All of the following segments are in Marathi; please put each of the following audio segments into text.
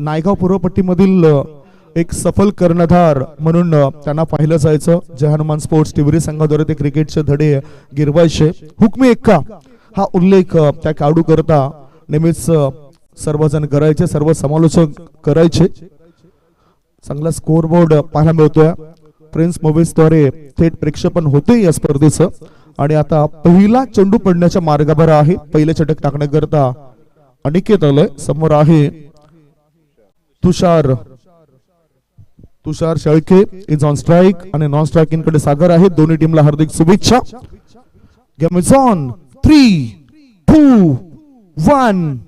नायगाव पूर्वपट्टीमधील एक सफल कर्णधार म्हणून त्यांना पाहिलं जायचं. जय हनुमान स्पोर्ट्स टिवरी संघाद्वारे ते क्रिकेटचे धडे गिरवायचे. हुकमी एक्का हा उल्लेख त्या खेळाडू करता नेहमीच सर्वजण करायचे, सर्व समालोचक करायचे. चांगला स्कोर बोर्ड पाहायला मिळतोय. प्रिन्स मूव्हीज द्वारे थेट प्रेक्षेपण होते या स्पर्धेचं. आणि आता पहिला चेंडू पडण्याच्या मार्गावर आहे. पहिले षटक टाकण्याकरता अनिकेत आलंय. समोर आहे तुषार शेळके इज ऑन स्ट्राइक आणि नॉन स्ट्राइकिंग कडे सागर आहे. दोन्ही टीमला हार्दिक शुभेच्छा. Game is on. 3, 2, 1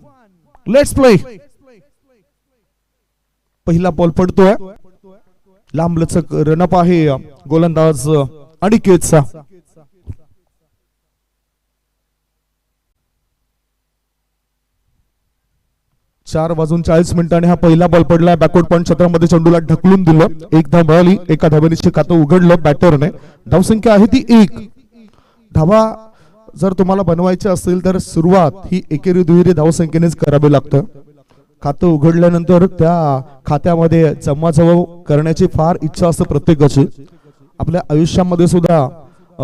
let's play. पहिला बॉल पडतोय. लांबलचक रनअप आहे गोलंदाज अनिकेतचा. 4:40 हा पहिला बॉल पडला. बॅकवर्ड पॉइंट क्षेत्रामध्ये चेंडूला ढकलून दिलं. एक धाव मिळाली. एका धावेने खातं उघडलं बॅटरने. धावसंख्या आहे ती 1. धावा जर तुम्हाला बनवायचे असेल तर सुरुवात ही एकेरी दुहेरी धावसंख्येनेच करावी लागतं. खातं उघडल्यानंतर त्या खात्यामध्ये जमाजमा करण्याची फार इच्छा असते प्रत्येकाची. आपल्या आयुष्यामध्ये सुद्धा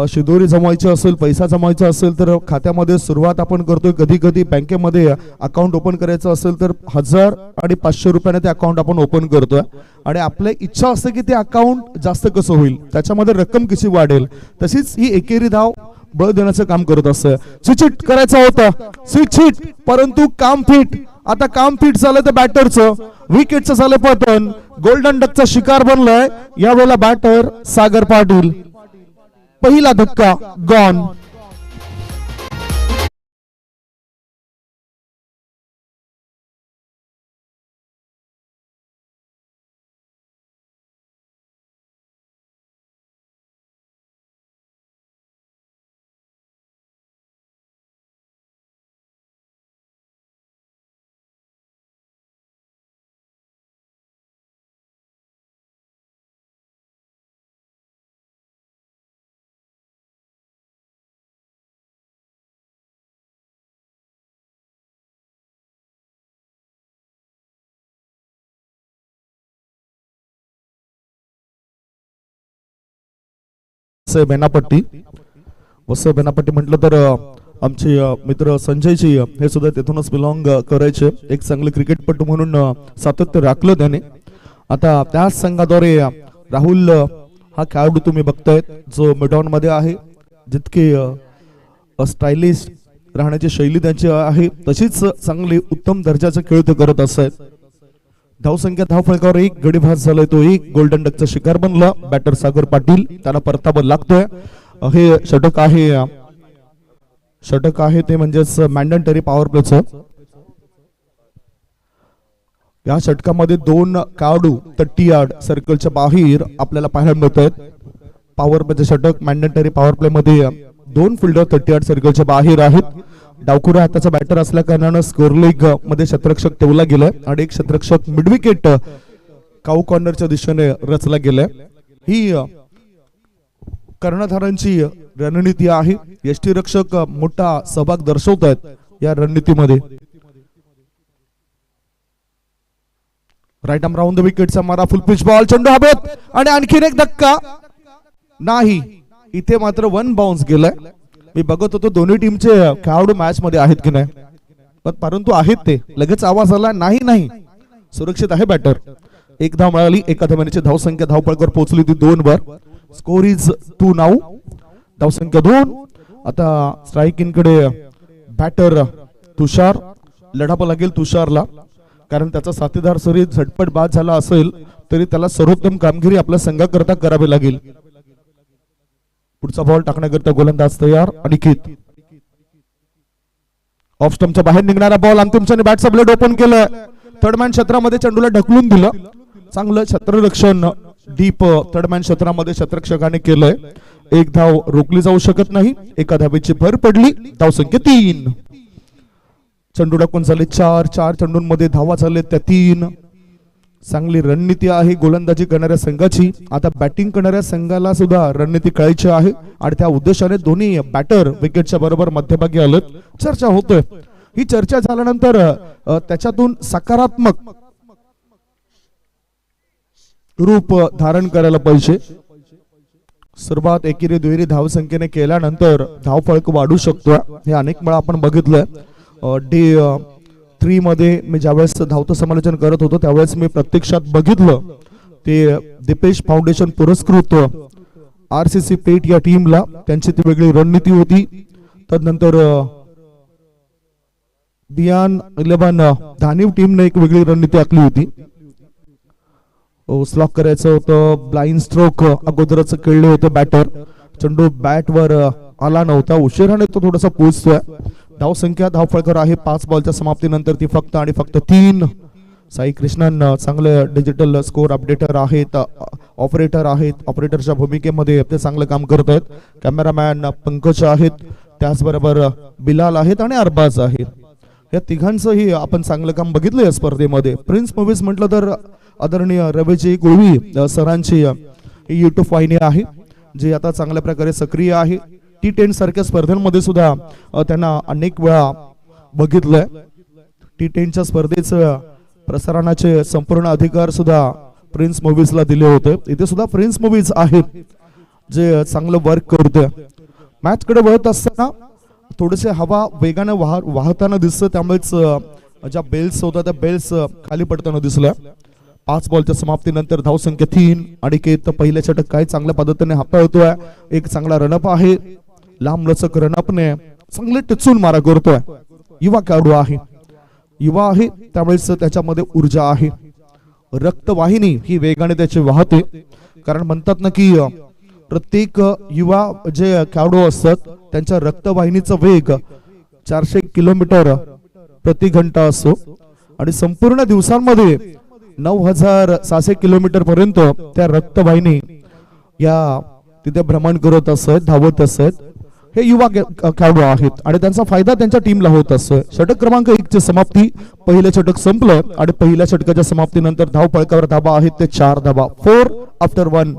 शिदोरी जमवायची असेल, पैसा जमवायचा असेल तर खात्यामध्ये सुरुवात आपण करतोय. कधी कधी बँकेमध्ये अकाउंट ओपन करायचं असेल तर 1000 आणि 500 रुपयाने ते अकाउंट आपण ओपन करतोय. आणि आपल्या इच्छा असते की ते अकाउंट जास्त कसं होईल, त्याच्यामध्ये रक्कम कशी वाढेल. तशीच ही एकेरी धाव बळ देण्याचं काम करत असतं. स्विच हिट करायचं होतं, स्विच हिट, परंतु काम फिट. आता काम फिट झालं तर बॅटरचं, विकेटचं झालं पतन. गोल्डन डकचा शिकार बनलाय यावेळेला बॅटर सागर पाटील. पहिला धक्का गॉन. बेनापट्टी बेनापट्टी म्हटलं तर आमचे मित्र संजयजी हे सुद्धा तिथूनच बिलॉंग करायचे. एक चांगले क्रिकेटपटू म्हणून सातत्य राखलं त्याने. आता त्याच संघाद्वारे राहुल हा खेळाडू तुम्ही बघताय जो मिडॉन मध्ये आहे. जितके स्टायलिश राहण्याची शैली त्यांची आहे तशीच चांगली उत्तम दर्जाचा खेळ ते करत असतात. धावसंख्या धावफलकावर 1 गडी भास झालाय. तो 1 गोल्डन डकचा शिकार बनला. बॅटर सागर पाटील त्याला परतावा लागतोय. हे षटक आहे ते म्हणजेच मॅन्डेटरी पॉवर प्लेचं. या षटकामध्ये 2 खेळाडू 30 यार्ड सर्कलच्या बाहेर आपल्याला पाहायला मिळत आहेत. पॉवर प्लेचे षटक मॅन्डेटरी पॉवर प्ले मध्ये 2 फिल्डर 30 यार्ड सर्कलच्या बाहेर आहेत. डावखुरा हाताचा बॅटर असल्या कारणानं स्कोर लेग मध्ये क्षेत्ररक्षक ठेवला गेलाय आणि एक क्षेत्ररक्षक मिडविकेट काऊ कॉर्नरच्या दिशेने रचला गेलाय. ही कर्णधारांची रणनीती आहे. यष्टीरक्षक मोठा सहभाग दर्शवत आहेत या रणनीतीमध्ये. राईट आर्म राऊंड द विकेटचा मारा. फुल पिच बॉल, चेंडू हवेत आणि आणखीन एक धक्का नाही. इथे मात्र 1 बाउन्स गेलाय. मी बघत होतो दोन्ही टीमचे खेळाडू मॅच मध्ये आहेत की नाही, परंतु आहेत ते. लगेच आवाज आला नाही सुरक्षित आहे बॅटर. 1 धाव मिळाली. एका धावेची धावसंख्या धावपळकावर पोहोचली ती 2 वर. Score is 2 now. धावसंख्या 2. आता स्ट्राइकिंग कडे बॅटर तुषार. लढावं लागेल तुषारला, कारण त्याचा साथीदार सरी झटपट बाद झाला असेल तरी त्याला सर्वोत्तम कामगिरी आपल्या संघाकरता करावी लागेल. पुढचा बॉल टाकण्याकरता गोलंदाज तयार अनिकेत. ऑफ स्टंपच्या बाहेर निघणारा बॉल. अंतिम क्षणी बॅटचा ब्लेड ओपन केलं. थर्डमॅन क्षेत्रामध्ये चेंडूला ढकलून दिलं. चांगलं क्षेत्ररक्षण डीप थर्डमॅन क्षेत्रामध्ये क्षेत्ररक्षकाने केलंय. 1 धाव रोखली जाऊ शकत नाही. एका धावेची भर पडली. धावसंख्या 3. चेंडू टाकून झाले 4 चेंडूंमध्ये धावा झाले त्या 3. चांगली रणनीती आहे गोलंदाजी करणाऱ्या संघाची. आता बॅटिंग करणाऱ्या संघाला सुद्धा रणनीती कळायची आहे आणि त्या उद्देशाने दोन्ही बॅटर विकेटच्या बरोबर मध्यभागी आलेत. चर्चा होतोय. ही चर्चा झाल्यानंतर त्याच्यातून सकारात्मक रूप धारण करायला पाहिजे. सुरुवात एकेरी दुहेरी धावसंख्येने केल्यानंतर धावफलक वाढू शकतो. हे अनेक वेळा आपण बघितलंय. डे 3 मध्ये मी ज्यावेळेस धावतं समालोचन करत होतो त्यावेळेस मी प्रत्यक्षात बघितलं ते दीपेश फाउंडेशन पुरस्कृत RCC पेट या टीमला त्यांची ती वेगळी रणनीती होती. तदनंतर बियान 11 धानिव टीमने एक वेगळी रणनीती आखली होती. स्लॉक करायचं होतं, ब्लाइंड स्ट्रोक अगोदरच खेळले होते बॅटर. चेंडू बॅट वर आला नव्हता, उशिराने तो थोडासा पोहोचतोय. धावसंख्या धावफळकर आहे 5 बॉलच्या समाप्तीनंतर ती फक्त आणि फक्त 3. साई कृष्णन चांगले डिजिटल स्कोर अपडेटर आहेत, ऑपरेटर आहेत. ऑपरेटरच्या भूमिकेमध्ये ते चांगलं काम करत आहेत. कॅमेरामॅन पंकज आहेत, त्याचबरोबर बिलाल आहेत आणि अरबाज आहेत. या तिघांचंही आपण चांगलं काम बघितलं या स्पर्धेमध्ये. प्रिन्स मूवीज म्हटलं तर आदरणीय रवीजी गुळवी सरांची ही युट्यूब वाहिनी आहे जी आता चांगल्या प्रकारे सक्रिय आहे. T10 सारख्या स्पर्धांमध्ये सुद्धा त्यांना अनेक वेळा बघितलंय. T10च्या स्पर्धेचं प्रसारणाचे संपूर्ण अधिकार सुद्धा प्रिन्स मूवीजला दिले होते. इथे सुद्धा प्रिन्स मूवीज आहेत जे चांगलं वर्क करते. मॅच कडे वळत असताना थोडेसे हवा वेगाने वाहताना दिसतं, त्यामुळेच ज्या बेल्स होत्या त्या बेल्स खाली पडताना दिसल्या. 5 बॉलच्या समाप्तीनंतर धावसंख्या 3. अनिकेत पहिल्या षटक काय चांगल्या पद्धतीने हाताळतोय. एक चांगला रनअप आहे, लांब लचक रनअपने चांगले टिचून मारा करतोय. युवा खेळाडू आहे, युवा आहे त्यामुळेच त्याच्यामध्ये ऊर्जा आहे. रक्तवाहिनी ही वेगाने त्याची वाहते. कारण म्हणतात ना की प्रत्येक युवा जे खेळाडू असतात त्यांच्या रक्तवाहिनीचा वेग 400 किलोमीटर प्रति घंटा असतो आणि संपूर्ण दिवसांमध्ये 9600 किलोमीटर पर्यंत त्या रक्तवाहिनी या तिथे भ्रमण करत असत, धावत असत. हे युवा खेळाडू आहेत आणि त्यांचा फायदा त्यांच्या टीमला होत असतो. षटक क्रमांक 1 ची समाप्ती, पहिलं षटक संपलं आणि पहिल्या षटकाच्या समाप्तीनंतर धाव फलकावर धाबा आहेत ते 4 धाबा. 4 आफ्टर 1.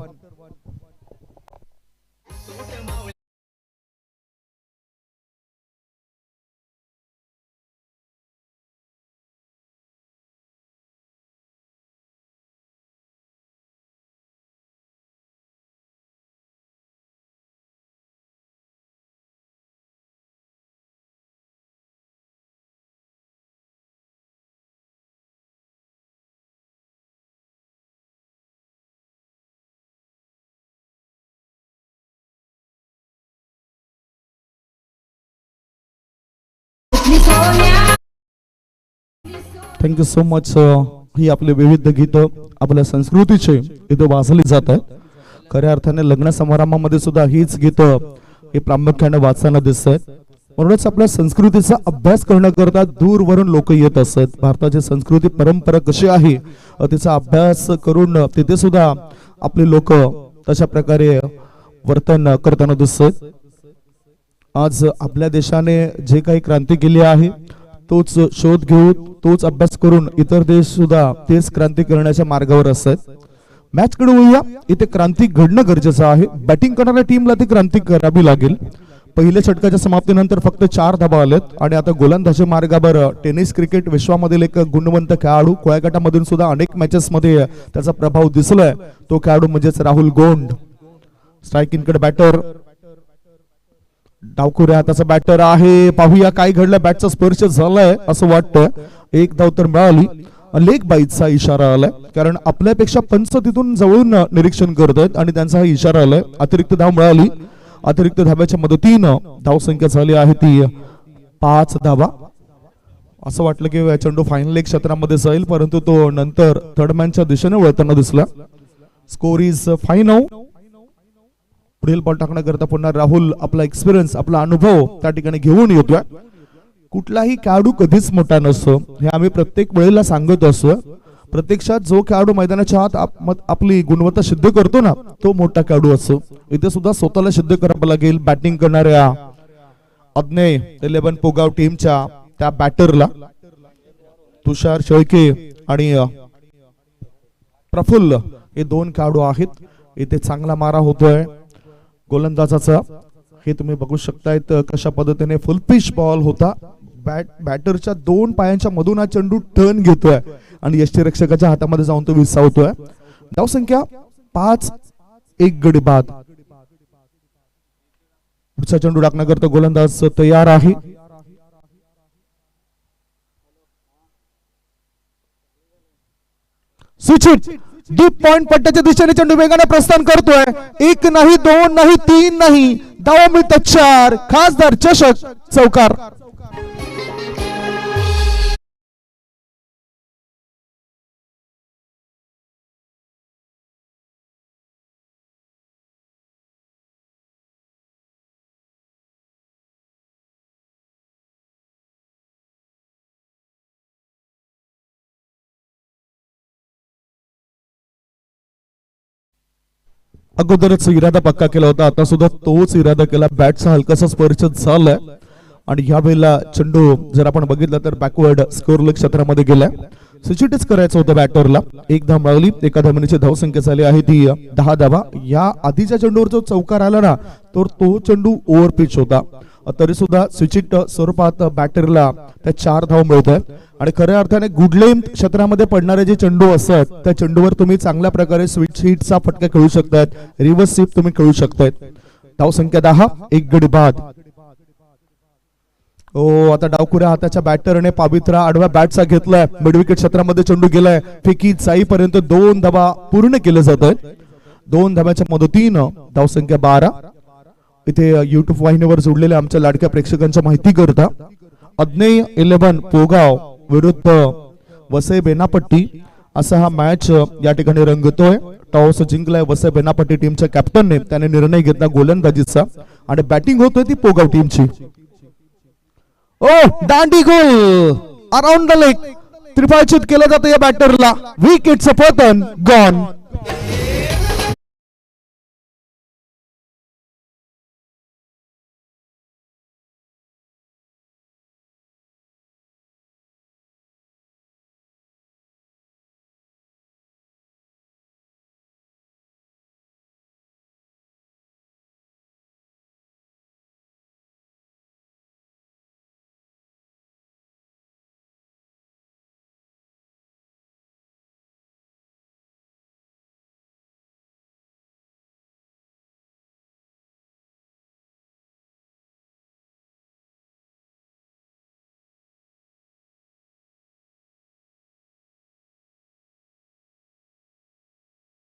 Thank you so much. ही आपली विविध गीत आपल्या संस्कृतीचे इथं वाचली जात आहेत. खऱ्या अर्थाने लग्न समारंभामध्ये सुद्धा हीच गीत हे प्रामुख्याने वाचताना दिसत आहेत. म्हणूनच आपल्या संस्कृतीचा अभ्यास करण्याकरता दूरवरून लोक येत असतात. भारताची संस्कृती परंपरा कशी आहे तिचा अभ्यास करून तिथे सुद्धा आपले लोक तशा प्रकारे वर्तन करताना दिसत. आज आपल्या देशाने जे काही क्रांती केली आहे तोच शोध घेऊन तोच अभ्यास करून इतर देश सुद्धा तेच क्रांती करण्याच्या मार्गावर असतात. मॅच कडे वळूया. इथे क्रांती घडणं गरजेचं आहे. बॅटिंग करणाऱ्या टीमला ती क्रांती करावी लागेल. पहिल्या षटकाच्या समाप्तीनंतर फक्त 4 धाबा आलेत आणि आता गोलंदाजी मार्गावर टेनिस क्रिकेट विश्वामधील एक गुणवंत खेळाडू, खोया गटामधून सुद्धा अनेक मॅचेस मध्ये त्याचा प्रभाव दिसलाय. तो खेळाडू म्हणजेच राहुल गोंड. स्ट्रायकिंग कडे बॅटर, डावखुऱ्या हाताचा बॅटर आहे. पाहूया काय घडलं. बॅटचा स्पर्श झालाय असं वाटतं. 1 धाव तर मिळाली. लेग बाईटचा इशारा आलाय कारण आपल्यापेक्षा पंच तिथून जवळून निरीक्षण करत आहेत आणि त्यांचा हा इशारा आलाय. अतिरिक्त धाव मिळाली. अतिरिक्त धाब्याच्या मदतीनं धावसंख्या झाली आहे ती 5 धावा. असं वाटलं की चेंडू फायनल एक क्षेत्रामध्ये जाईल परंतु तो नंतर थर्डमॅनच्या दिशेने वळताना दिसला. Score is 5-9. पुढील बॉल टाकण्याकरता पुन्हा राहुल आपला एक्सपिरियन्स, आपला अनुभव त्या ठिकाणी घेऊन येतोय. कुठलाही खेळाडू कधीच मोठा नसतो हे आम्ही प्रत्येक वेळेला सांगत असतो. प्रत्यक्षात जो खेळाडू मैदानाच्या आत आपली गुणवत्ता सिद्ध करतो ना तो मोठा खेळाडू असतो. इथे सुद्धा स्वतःला सिद्ध करावं लागेल. बॅटिंग करणाऱ्या अज्ञेय 11 पोगाव टीमच्या त्या बॅटरला तुषार शेळके आणि प्रफुल्ल हे 2 खेळाडू आहेत. इथे चांगला मारा होतोय गोलंदाजाचा. हे तुम्ही बघू शकतायत कशा पद्धतीने फुल पिच बॉल होता. बॅटरच्या 2 पायांच्या मधून हा चेंडू टर्न घेतोय आणि यष्टीरक्षकाच्या हातामध्ये जाऊन तो विसावतोय. धावसंख्या 5, 1 गडी बाद. पुढचा चेंडू टाकण्याकरता गोलंदाज तयार आहे. सुचित डीप पॉइंट पट्ट्याच्या दिशेने चेंडू वेगाने प्रस्थान करतोय. 1 नाही, 2 नाही, 3 नाही, धावा मिळतात 4. खासदार चषक चौकार. अगोदरच इरादा पक्का केला होता, आता सुद्धा तोच इरादा केला. बॅटचा हलकासा स्पर्श झालाय आणि या वेळेला चेंडू जर आपण बघितलं तर बॅकवर्ड स्कोर लेग क्षेत्रामध्ये गेलाय. सुचिटच करायचं होतं बॅटरला. 1 धाव मिळाली. एका धावेची धावसंख्या झाली आहे ती 10 धावा. या आधीच्या चेंडूवर जो चौकार आला ना तर तो चेंडू ओव्हर पिच होता, तरी सुद्धा सुचिट स्वरूपात बॅटरला त्या 4 धाव मिळत आहेत. आणि खऱ्या अर्थाने गुड लेंथ क्षेत्रामध्ये पडणारे जे चेंडू असतात त्या चेंडूवर तुम्ही चांगल्या प्रकारे स्विच हिटचा फटका खेळू शकतात, रिव्हर्स स्वीप तुम्ही खेळू शकतात. धावसंख्या 10, 1 गडी बाद. आता डावखुऱ्या हाताच्या बॅटरने पावित्रा आडव्या बॅटचा घेतलाय. मिड विकेट क्षेत्रामध्ये चेंडू गेलाय. फेकी जाईपर्यंत 2 धावा पूर्ण केले जात आहेत. 2 धाव्याच्या मदतीनं धावसंख्या 12. इथे युट्यूब वाहिनीवर जोडलेल्या आमच्या लाडक्या प्रेक्षकांच्या माहिती करता अज्ञेय 11 पोगाव विरुद्ध वसई बेनापट्टी असा हा मॅच या ठिकाणी रंगतोय. टॉस जिंकलाय वसई बेनापट्टी टीमच्या कॅप्टनने. त्याने निर्णय घेतला गोलंदाजीचा आणि बॅटिंग होतोय ती पोगाव टीमची. दांडी गोल अराउंड द लेग. त्रिफळाचीत केलं जातं या बॅटरला. विकेटचं पतन गॉन.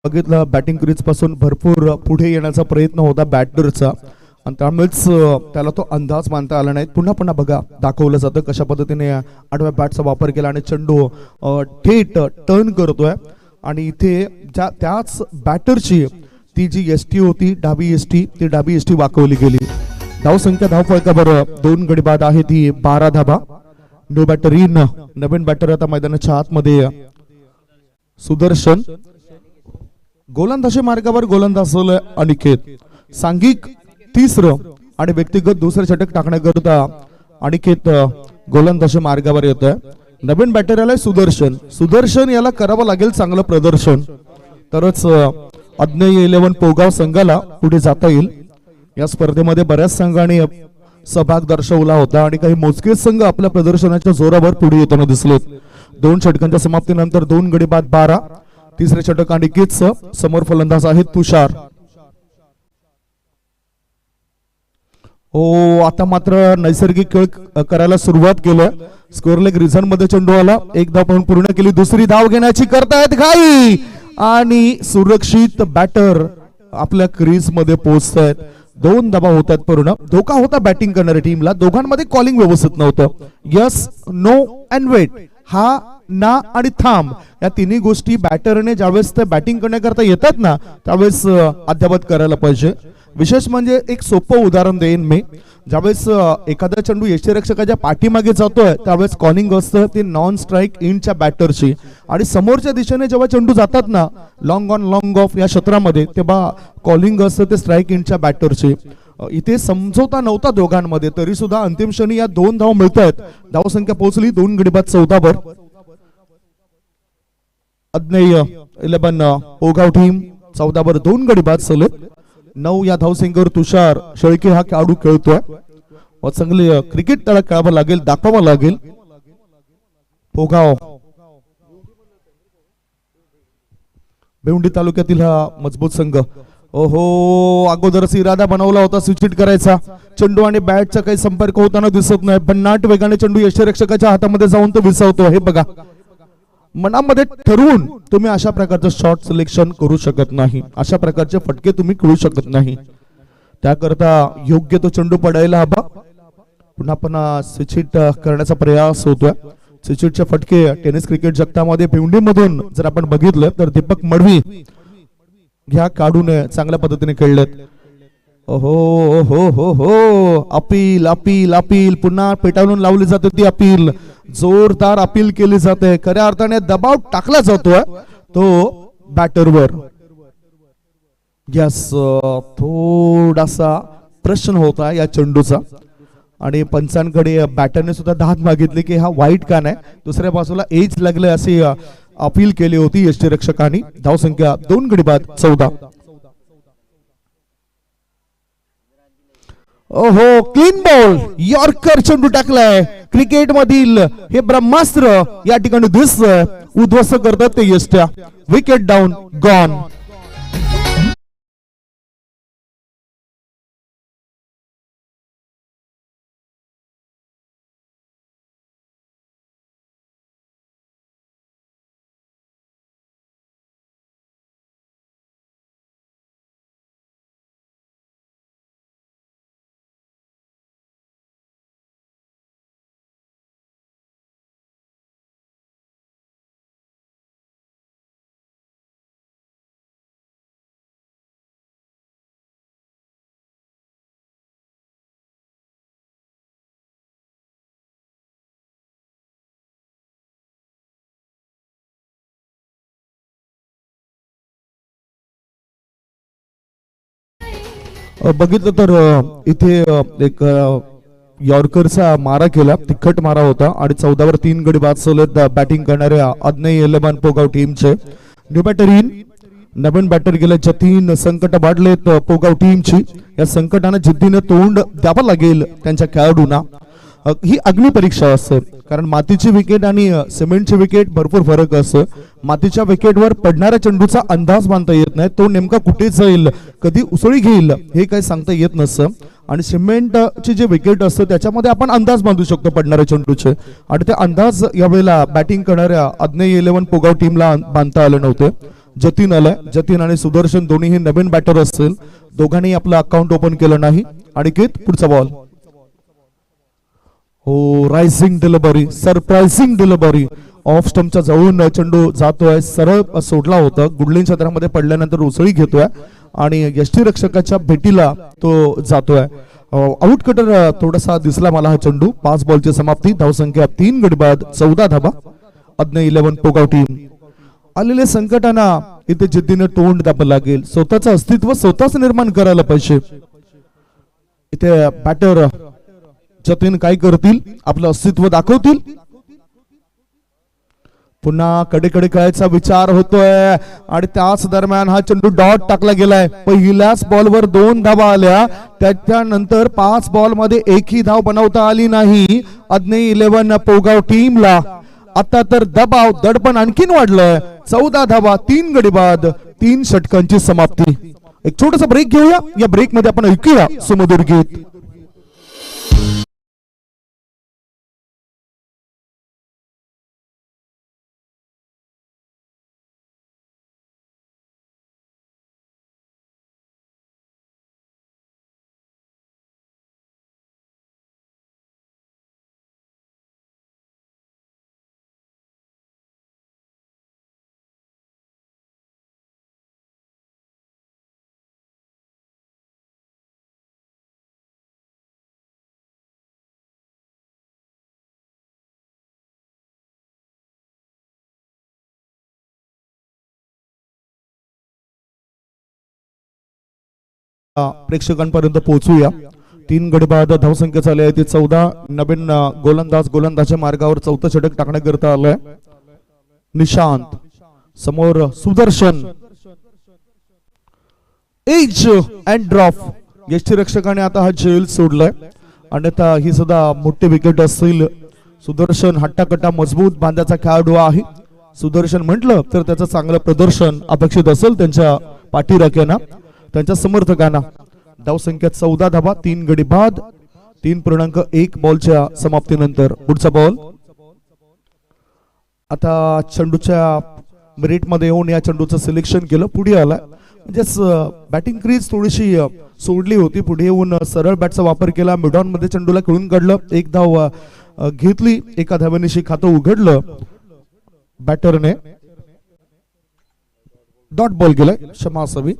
बघितलं बॅटिंग क्रीज पासून भरपूर पुढे येण्याचा प्रयत्न होता बॅटरचा आणि त्यामुळेच त्याला तो अंदाज मानता आला नाही. पुन्हा पुन्हा बघा दाखवलं जातं कशा पद्धतीने आडव्या बॅटचा वापर केला आणि चेंडू थेट टर्न करतोय. आणि इथे त्याच बॅटरची ती जी एसटी होती डावी एसटी, ती डावी एसटी वाकवली गेली. धावसंख्या धावफलकावर 2 गडी बाद आहे ती 12 धावा. No batter in. नवीन बॅटर आता मैदानाच्या आतमध्ये सुदर्शन. गोलंदाजी मार्गावर गोलंदाज अनिकेत. सांघिक 3रं आणि व्यक्तिगत 2रं षटक टाकण्याकरता अनिकेत गोलंदाजी मार्गावर येतोय. नवीन बॅटर आलाय सुदर्शन. सुदर्शन याला करावं लागेल चांगलं प्रदर्शन, तरच अज्ञेय 11 पोगाव संघाला पुढे जाता येईल. या स्पर्धेमध्ये बऱ्याच संघांनी सहभाग दर्शवला होता आणि काही मोजकेच संघ आपल्या प्रदर्शनाच्या जोरावर पुढे येताना दिसलेत. 2 षटकांच्या समाप्तीनंतर 2 गडी बाद 12. 3रं षटक अनिकेतचं. समोर फलंदाज आहे तुषार. आता मात्र नैसर्गिक खेळ करायला सुरुवात केलं. स्कोर लेग रिझन मध्ये चेंडू आला. 1 धाव पण पूर्ण केली. 2री धाव घेण्याची करतायत घाई आणि सुरक्षित बॅटर आपल्या क्रीज मध्ये पोहोचतायत. 2 धावा होतात पूर्ण. धोका होता बॅटिंग करणाऱ्या टीमला. दोघांमध्ये कॉलिंग व्यवस्थित नव्हतं. यस, नो अँड वेट, हा, ना आणि थांब या तिन्ही गोष्टी बॅटरने ज्यावेळेस ते बॅटिंग करण्याकरता येतात ना त्यावेळेस अद्यावत करायला पाहिजे. विशेष म्हणजे एक सोपं उदाहरण देईन मी. ज्यावेळेस एखादा चेंडू यष्टीरक्षकाच्या पाठीमागे जातोय त्यावेळेस कॉलिंग असतं ते नॉन स्ट्राईक इनच्या बॅटरची, आणि समोरच्या दिशेने जेव्हा चेंडू जातात ना लॉंग ऑन लॉंग ऑफ या क्षेत्रामध्ये तेव्हा कॉलिंग असतं ते स्ट्राईक इनच्या बॅटरची. इथे समझोता नव्हता दोघांमध्ये, तरी सुद्धा अंतिम क्षणी या 2 धाव मिळतायत. धावसंख्या पोहोचली 2 गडी बाद 14 वर. अज्ञेय 11 पोगाव टीम 14 वर 2 गडी बाद सलग. 9 या धावसंख्येवर तुषार शेळके हा खेळाडू खेळतोय. चांगले क्रिकेट त्याला खेळावं लागेल, दाखवावं लागेल. पोगाव भिवंडी तालुक्यातील हा मजबूत संघ. ओहो, अगोदरच इरादा बनवला होता स्विच करायचा. चेंडू आणि बॅटचा काही संपर्क होताना दिसत नाही. भन्नाट वेगाने चेंडू यष्टिरक्षकाच्या हातामध्ये जाऊन तो विसावतो. हे बघा, मनामध्ये ठरवून तुम्ही अशा प्रकारचं शॉट सिलेक्शन करू शकत नाही. अशा प्रकारचे फटके तुम्ही खेळू शकत नाही. त्याकरता योग्य तो चेंडू पडायला हवा. पुन्हा पुन्हा स्विच करण्याचा प्रयास होतोय. स्विचचे फटके टेनिस क्रिकेट जगतामध्ये भिवंडीमधून जर आपण बघितलं तर दीपक मडवी ह्या काढून चांगल्या पद्धतीने खेळलेत. हो हो हो हो, अपील अपील अपील, पुन्हा पेटाळून लावली जाते ती अपील. जोरदार अपील केली जाते. खऱ्या अर्थाने दबाव टाकला जातोय तो बॅटरवर. यस, थोडासा प्रश्न होता या चेंडूचा आणि पंचांकडे बॅटरने सुद्धा दाद मागितली की हा वाईट का नाही. दुसऱ्या बाजूला एज लागले अशी अपील केली होती यष्टिरक्षकांनी. धावसंख्या 2 गडी बाद 14. ओहो, क्लीन बॉल, यॉर्कर चेंडू टाकलाय. क्रिकेट मधील हे ब्रह्मास्त्र या ठिकाणी दिसतंय. उद्ध्वस्त करतात ते यष्ट्या. Wicket down, gone. बघितलं तर इथे एक यॉर्करचा मारा केला. तिखट मारा होता आणि 14वर 3 गडी बाद सलग बॅटिंग करणाऱ्या अज्ञेय इलेव्हन पोगाव टीमचे न्यू बॅटर इन. नवीन बॅटर गेले जतीन. संकट वाढलेत पोगाव टीमची. या संकटाने जिद्दीने तोंड द्यावं लागेल त्यांच्या खेळाडूंना. ही अग्निपरीक्षा असते, कारण मातीची विकेट आणि सिमेंटची विकेट भरपूर फरक असतो. मातीच्या विकेटवर पडणाऱ्या चेंडूचा अंदाज बांधता येत नाही. तो नेमका कुठे जाईल, कधी उसळी घेईल हे काही सांगता येत नसतं. आणि सिमेंटची जे विकेट असतं त्याच्यामध्ये आपण अंदाज बांधू शकतो पडणाऱ्या चेंडूचे. आणि ते अंदाज यावेळेला बॅटिंग करणाऱ्या अज्ञेय इलेव्हन पोगाव टीमला बांधता आले नव्हते. जतीन आलाय. जतीन आणि सुदर्शन दोन्ही नवीन बॅटर असतील. दोघांनी आपलं अकाउंट ओपन केलं नाही. आणि पुढचा बॉल. हो, rising delivery, surprising delivery. Off स्टंपच्या जवळून चेंडू जातोय. सरळ सोडला होता. गुडलिन क्षेत्रामध्ये पडल्यानंतर उसळी घेतोय आणि यष्टिरक्षकाच्या भेटीला तो जातोय. आउट कटर थोडासा दिसला मला हा चेंडू. 5 बॉलची समाप्ती. धावसंख्या 3 गडी बाद 14 धाबा. अज्ञेय इलेव्हन पोगाव टीम. आलेल्या संकटांना इथे जिद्दीने तोंड द्यावं लागेल. स्वतःचं अस्तित्व स्वतःच निर्माण करायला पाहिजे. इथे बॅटर जतीन काय करतील, आपलं अस्तित्व दाखवतील. पुन्हा कडेकडे खेळायचा विचार होतोय आणि त्याच दरम्यान हा चेंडू डॉट टाकला गेलाय. पहिल्याच बॉलवर 2 धावा आल्या. त्याच्यानंतर 5 बॉल मध्ये एकही धाव बनवता आली नाही अज्ञेय इलेव्हन पोगाव टीमला. आता तर दबाव दडपण आणखीन वाढलंय. 14 धावा 3 गडी बाद 3 षटकांची समाप्ती. एक छोटासा ब्रेक घेऊया. या ब्रेक मध्ये आपण ऐकूया सुमधुर गीत. प्रेक्षकांपर्यंत पोहोचूया. 3 गडी बाद धावसंख्या झाली आहे ती 14. नवीन गोलंदाजच्या मार्गावर 4थं षटक टाकण्याकरता आलंय निशांत. समोर सुदर्शन. Edge and drop. यष्टिरक्षकाने आता हा झेल सोडलाय. अन्यथा ही सुद्धा मोठी विकेट असतील. सुदर्शन हट्टाकट्टा मजबूत बांधाचा खेळाडू आहे. सुदर्शन म्हटलं तर त्याचं चांगलं प्रदर्शन अपेक्षित असेल त्यांच्या पाठीराख्यांना, त्यांच्या समर्थकांना. धावसंख्या 14 धावा, 3 गडी बाद, 3.1 बॉलच्या समाप्तीनंतर. पुढचा बॉल आता चेंडूच्या मेरिट मध्ये येऊन या चेंडूचं सिलेक्शन केलं, पुढे आला. म्हणजेच बॅटिंग क्रीज थोडीशी सोडली होती, पुढे येऊन सरळ बॅटचा वापर केला, मिडॉन मध्ये चेंडूला खेळून काढलं, एक धाव घेतली, एका धावेनिशी खातं उघडलं बॅटरने. डॉट बॉल केलाय, क्षमा असावी.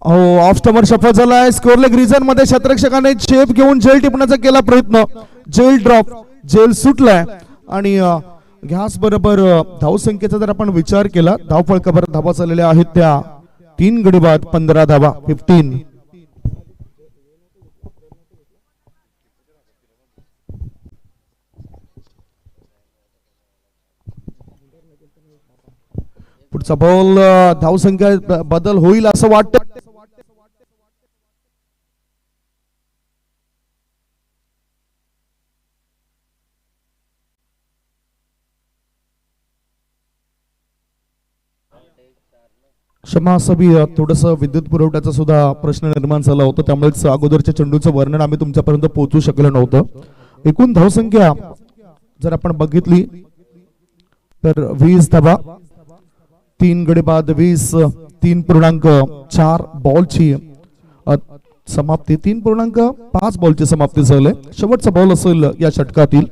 ऑफ स्टंपर सफल झालाय. स्कोर लेग रिजन मध्ये क्षेत्ररक्षकाने झेप घेऊन झेल टिपण्याचा केला प्रयत्न, झेल ड्रॉप, झेल सुटलाय. आणि घ्यास बरोबर धावसंख्येचा जर आपण विचार केला, धावफलकावर धावा चाललेल्या आहेत त्या 3 गडी बाद, 15 धावा, 15. पुढचा बॉल धावसंख्या बदल होईल असं वाटतं. क्षमा असावी, थोडस विद्युत पुरवठ्याचा सुद्धा प्रश्न निर्माण झाला होता, त्यामुळेच अगोदरच्या चेंडूचं वर्णन आम्ही तुमच्यापर्यंत पोहोचू शकलो नव्हतं. एकूण धावसंख्या जर आपण बघितली तर 20 धावा, 3 गडी बाद, 20, 3.4 बॉलची समाप्ती, 3.5 बॉलची समाप्ती झाली. शेवटचा बॉल असेल या षटकातील.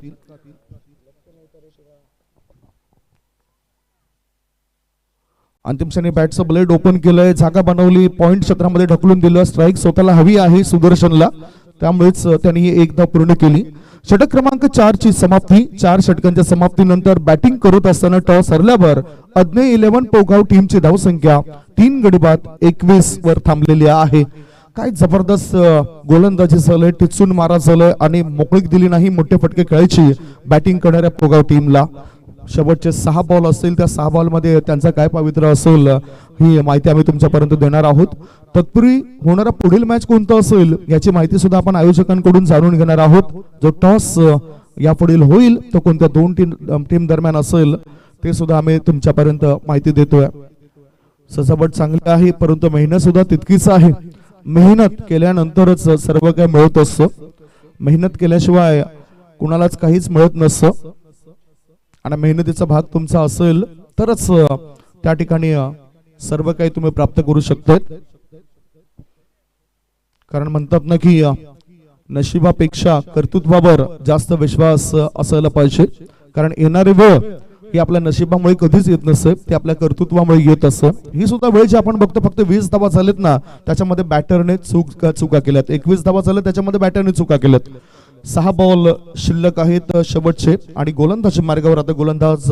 अंतिम क्षणी बॅटचं ब्लेड ओपन केलंय, जागा बनवली, पॉइंट क्षेत्रामध्ये ढकलून दिलं, स्ट्राईक स्वतःला हवी आहे सुदर्शनला, त्यामुळेच त्यांनी एकदा पूर्ण केली. षटक क्रमांक 4 ची समाप्ती. 4 षटकांच्या समाप्तीनंतर बॅटिंग करत असताना टॉस हरल्यावर अज्ञे 11 पोगाव टीमची धावसंख्या 3 गडी बाद, 21 वर थांबलेली आहे. काय जबरदस्त गोलंदाजी झालंय, टिचून मारा झालंय आणि मोकळीक दिली नाही मोठे फटके खेळायची बॅटिंग करणाऱ्या पोगाव टीमला. शेवटचे 6 बॉल असतील, त्या 6 बॉल मध्ये त्यांचा काय पवित्र असेल ही माहिती आम्ही तुमच्यापर्यंत देणार आहोत. तत्पूर्वी होणारा पुढील मॅच कोणता असेल याची माहिती सुद्धा आपण आयोजकांकडून जाणून घेणार आहोत. जो टॉस यापुढील होईल तो कोणत्या 2 टीम दरम्यान असेल ते सुद्धा आम्ही तुमच्यापर्यंत माहिती देतोय. सजावट चांगली आहे, परंतु मेहनत सुद्धा तितकीच आहे. मेहनत केल्यानंतरच सर्व काही मिळत असतं, मेहनत केल्याशिवाय कुणालाच काहीच मिळत नसतं. आणि मेहनतीचा भाग तुमचा असेल तरच त्या ठिकाणी सर्व काही तुम्ही प्राप्त करू शकता. कारण म्हणतात ना की नशिबापेक्षा कर्तृत्वावर जास्त विश्वास असायला पाहिजे. कारण येणारी वेळ ही आपल्या नशिबामुळे कधीच येत नसते, ते आपल्या कर्तृत्वामुळे येत असतं. ही सुद्धा वेळ जी आपण बघतो, फक्त 20 धावा झालेत ना, त्याच्यामध्ये बॅटरने चुका केल्यात. 21 धावा झाल्या त्याच्यामध्ये बॅटरने चुका केल्यात. 6 बॉल शिल्लक आहेत शेवटचे आणि गोलंदाजी मार्गावर आता गोलंदाज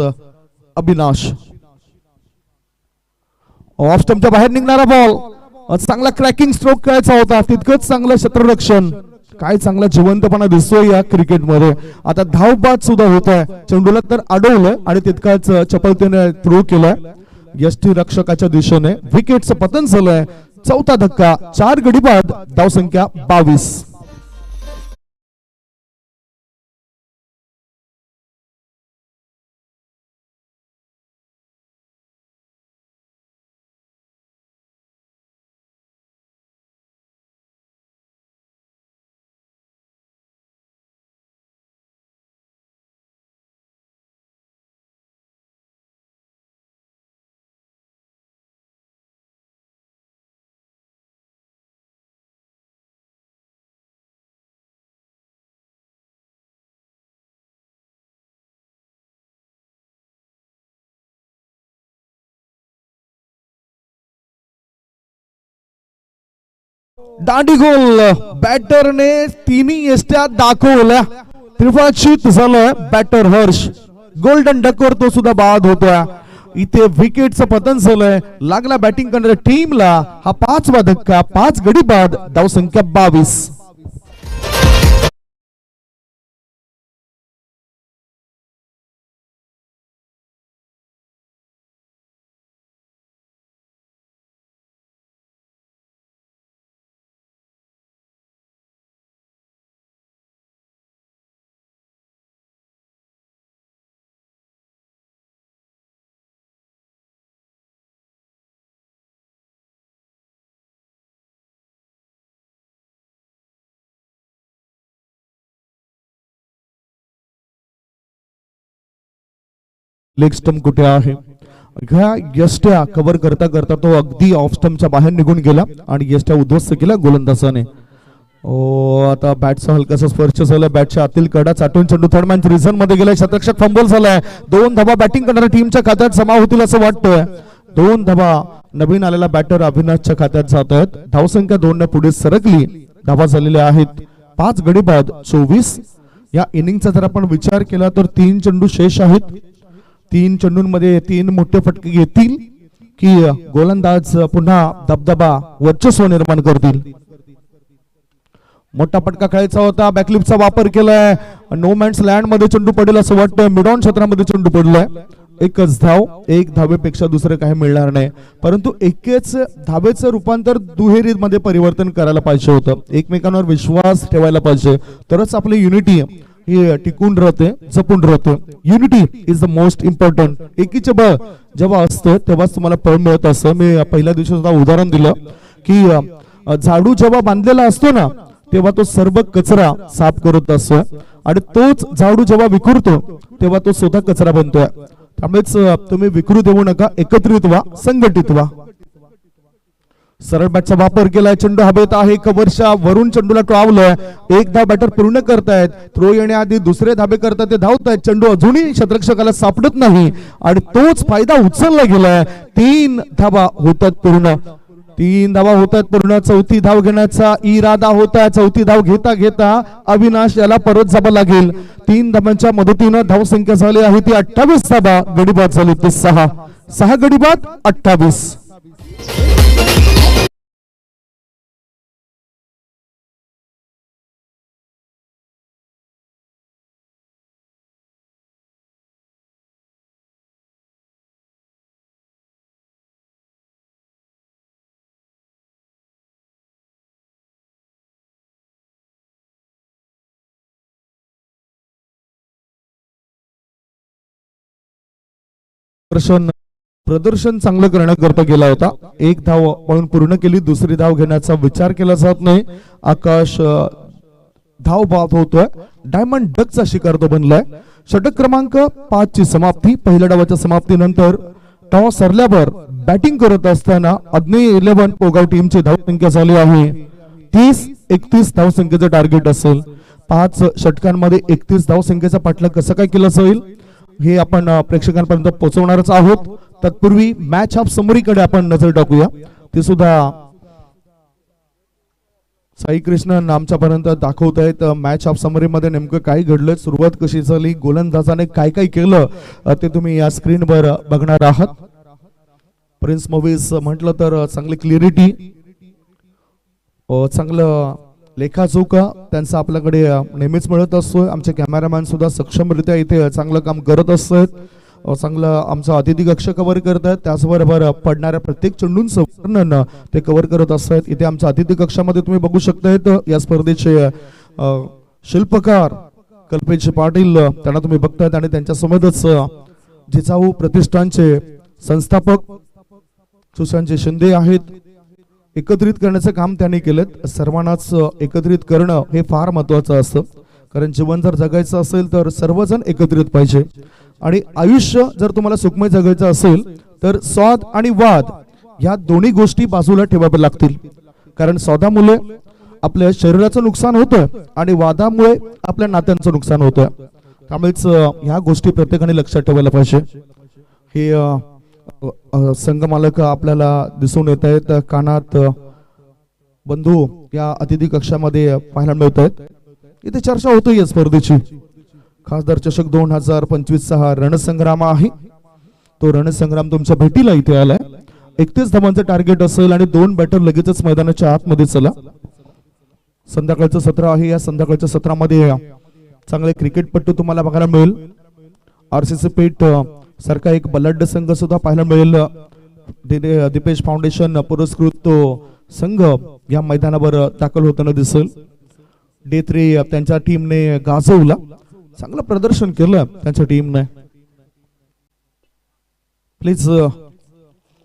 अविनाश. ऑफ स्टंपच्या बाहेर निघणारा बॉल, चांगला क्रॅकिंग स्ट्रोक करायचा होता, तितकंच चांगलं क्षेत्ररक्षण. काय चांगला जिवंतपणा दिसतोय या क्रिकेटमध्ये. आता धावबाद सुद्धा होत आहे, चेंडूला तर अडवलंय आणि तितकाच चपलतेने थ्रो केलाय यष्टी रक्षकाच्या दिशेने. विकेटचं पतन झालंय. 4था धक्का, 4 गडी बाद, धावसंख्या 22. दांडी गोल, बॅटरने तिन्ही यष्ट्या दाखवल्या. त्रिफळाचीत झालं बॅटर हर्ष. गोल्डन डकवर तो सुद्धा बाद होता. इथे विकेटचं पतन झालंय. लागला बॅटिंग करणाऱ्या टीमला हा 5वा धक्का, 5 गडी बाद, धावसंख्या 22. लेग स्टंप कुठे आहे, ह्या यष्ट्या कव्हर करता करता तो अगदी ऑफ स्टंपच्या बाहेर निघून गेला आणि यष्ट्या उद्ध्वस्त केला गोलंदाजाने. आता बॅटचा हलकासा स्पर्श झाला, बॅटच्या आतील कडा चाटून चेंडू थर्ड मॅन रिझन मध्ये गेलाय, शतरक्षक फंबल झालाय. 2 धावा बॅटिंग करणाऱ्या टीमच्या खात्यात जमा होतील असं वाटतंय. 2 धावा नवीन आलेला बॅटर अविनाशच्या खात्यात जात आहेत. धावसंख्या 2 ने पुढे सरकली. धावा झालेल्या आहेत 5 गडी बाद 24. या इनिंगचा जर आपण विचार केला तर 3 चेंडू शेष आहेत. 3 चेंडूंमध्ये 3 मोठे फटके घेतील की गोलंदाज पुन्हा दबदबा वर्चस्व निर्माण करतील. मोठा फटका खेळायचा होता, बॅकलिपचा वापर केलाय. नो मॅन्स लँड मध्ये चेंडू पडेल असं वाटतं. मिड ऑन क्षेत्रामध्ये चेंडू पडलाय. एकच धाव, 1 धावेपेक्षा दुसरं काही मिळणार नाही, परंतु एकेच धावेचं रूपांतर दुहेरी मध्ये परिवर्तन करायला पाहिजे होतं. एकमेकांवर विश्वास ठेवायला पाहिजे, तरच आपली युनिटी ही टिकून राहते, जपून राहते. Unity is the most important. एकीचे बळ जेव्हा असतं तेव्हाच तुम्हाला फळ मिळत असं. मी पहिल्या दिवशी सुद्धा उदाहरण दिलं की झाडू जेव्हा बांधलेला असतो ना तेव्हा तो सर्व कचरा साफ करत असतो आणि तोच झाडू जेव्हा विखुरतो तेव्हा तो स्वतः कचरा बनतोय. त्यामुळेच तुम्ही विखरू देऊ नका, एकत्रित व्हा, संघटित व्हा. सरळ बॅटचा वापर केलाय, चेंडू हवेत आहे, कव्हरच्या वरून चेंडूला टॉवलंय. 1 धाव बॅटर पूर्ण करतायत. थ्रो येण्याआधी दुसरे धाबे करतात ते धावतायत. चेंडू अजूनही क्षेत्ररक्षकाला सापडत नाही आणि तोच फायदा उचलला गेलाय. 3 धावा होतात पूर्ण. 3 धावा होतात पूर्ण. 4थी धाव घेण्याचा इरादा होता. 4थी धाव घेता घेता अविनाश याला परत जावं लागेल. 3 धावांच्या मदतीनं धावसंख्या झाली आहे ती 28 धावा. गडीबाद झाली ती 6 गडीबाद 28. प्रदर्शन चांगलं करण्याकरता गेला होता. 1 धाव पळून पूर्ण केली. दुसरी धाव घेण्याचा विचार केला जात नाही. आकाश धाव बाद होतोय. डायमंड डकचा शिकार तो बनलाय. षटक क्रमांक 5 ची समाप्ती. पहिल्या डावाच्या समाप्तीनंतर टॉस हरल्यावर बॅटिंग करत असताना अग्नी 11 पोगाव टीमची धावसंख्या झाली आहे 30-31 धावसंख्येचं टार्गेट असेल. 5 षटकांमध्ये 31 धावसंख्येचा पाठलाग कसं काय केलं जाईल हे आपण प्रेक्षकांपर्यंत पोहोचवणारच आहोत. तत्पूर्वी मॅच ऑफ समरीकडे आपण नजर टाकूया. ते सुद्धा साई कृष्णन आमच्यापर्यंत दाखवत आहेत. मॅच ऑफ समरी मध्ये नेमकं काय घडलं, सुरुवात कशी झाली, गोलंदाजाने काय काय केलं ते तुम्ही या स्क्रीनवर बघणार आहात. प्रिन्स मूव्हीज म्हटलं तर चांगली क्लिअरिटी, चांगलं लेखाजोखा त्यांचा आपल्याकडे नेहमीच मिळत असतो. आमचे कॅमेरामॅन सुद्धा सक्षमरित्या इथे चांगलं काम करत असतात. चांगलं आमचा अतिथी कक्ष कव्हर करतात. त्याचबरोबर पडणाऱ्या प्रत्येक चेंडूंचं वर्णन ते कव्हर करत असतात. इथे आमच्या अतिथी कक्षामध्ये तुम्ही बघू शकतायत या स्पर्धेचे शिल्पकार कल्पेश पाटील त्यांना तुम्ही बघतायत आणि त्यांच्या समोरच जिजाऊ प्रतिष्ठानचे संस्थापक सुशांत शिंदे आहेत. एकत्रित करण्याचं काम त्यांनी केलं. सर्वांनाच एकत्रित करणं हे फार महत्वाचं असतं, कारण जीवन जर जगायचं असेल तर सर्वजण एकत्रित पाहिजे. आणि आयुष्य जर तुम्हाला सुखमय जगायचं असेल तर स्वाद आणि वाद या दोन्ही गोष्टी बाजूला ठेवाव्या लागतील. कारण स्वादामुळे आपल्या शरीराचं नुकसान होतं आणि वादामुळे आपल्या नात्यांचं नुकसान होतं. त्यामुळेच ह्या गोष्टी प्रत्येकाने लक्षात ठेवायला पाहिजे. हे संघमालक आपल्याला दिसून येत आहेत. कानात बंधू या अतिथी कक्षामध्ये पाहायला मिळत आहेत. इथे चर्चा होते या स्पर्धेची. खासदार चषक 2025 हा रणसंग्राम आहे. तो रणसंग्राम तुमच्या भेटीला इथे आलाय. 31 धावांचं टार्गेट असेल आणि 2 बॅटर लगेचच मैदानाच्या आतमध्ये चला. संध्याकाळचं सत्र आहे. या संध्याकाळच्या सत्रामध्ये चांगले क्रिकेटपटू तुम्हाला बघायला मिळेल. आरसीसी पेठ सारखा एक बलाढ्य संघ सुद्धा पाहायला मिळेल. दीपेश फाउंडेशन पुरस्कृत तो संघ या मैदानावर दाखल होताना दिसेल. डे 3 त्यांच्या टीमने गाजवला, चांगलं प्रदर्शन केलं त्यांच्या टीमने. Please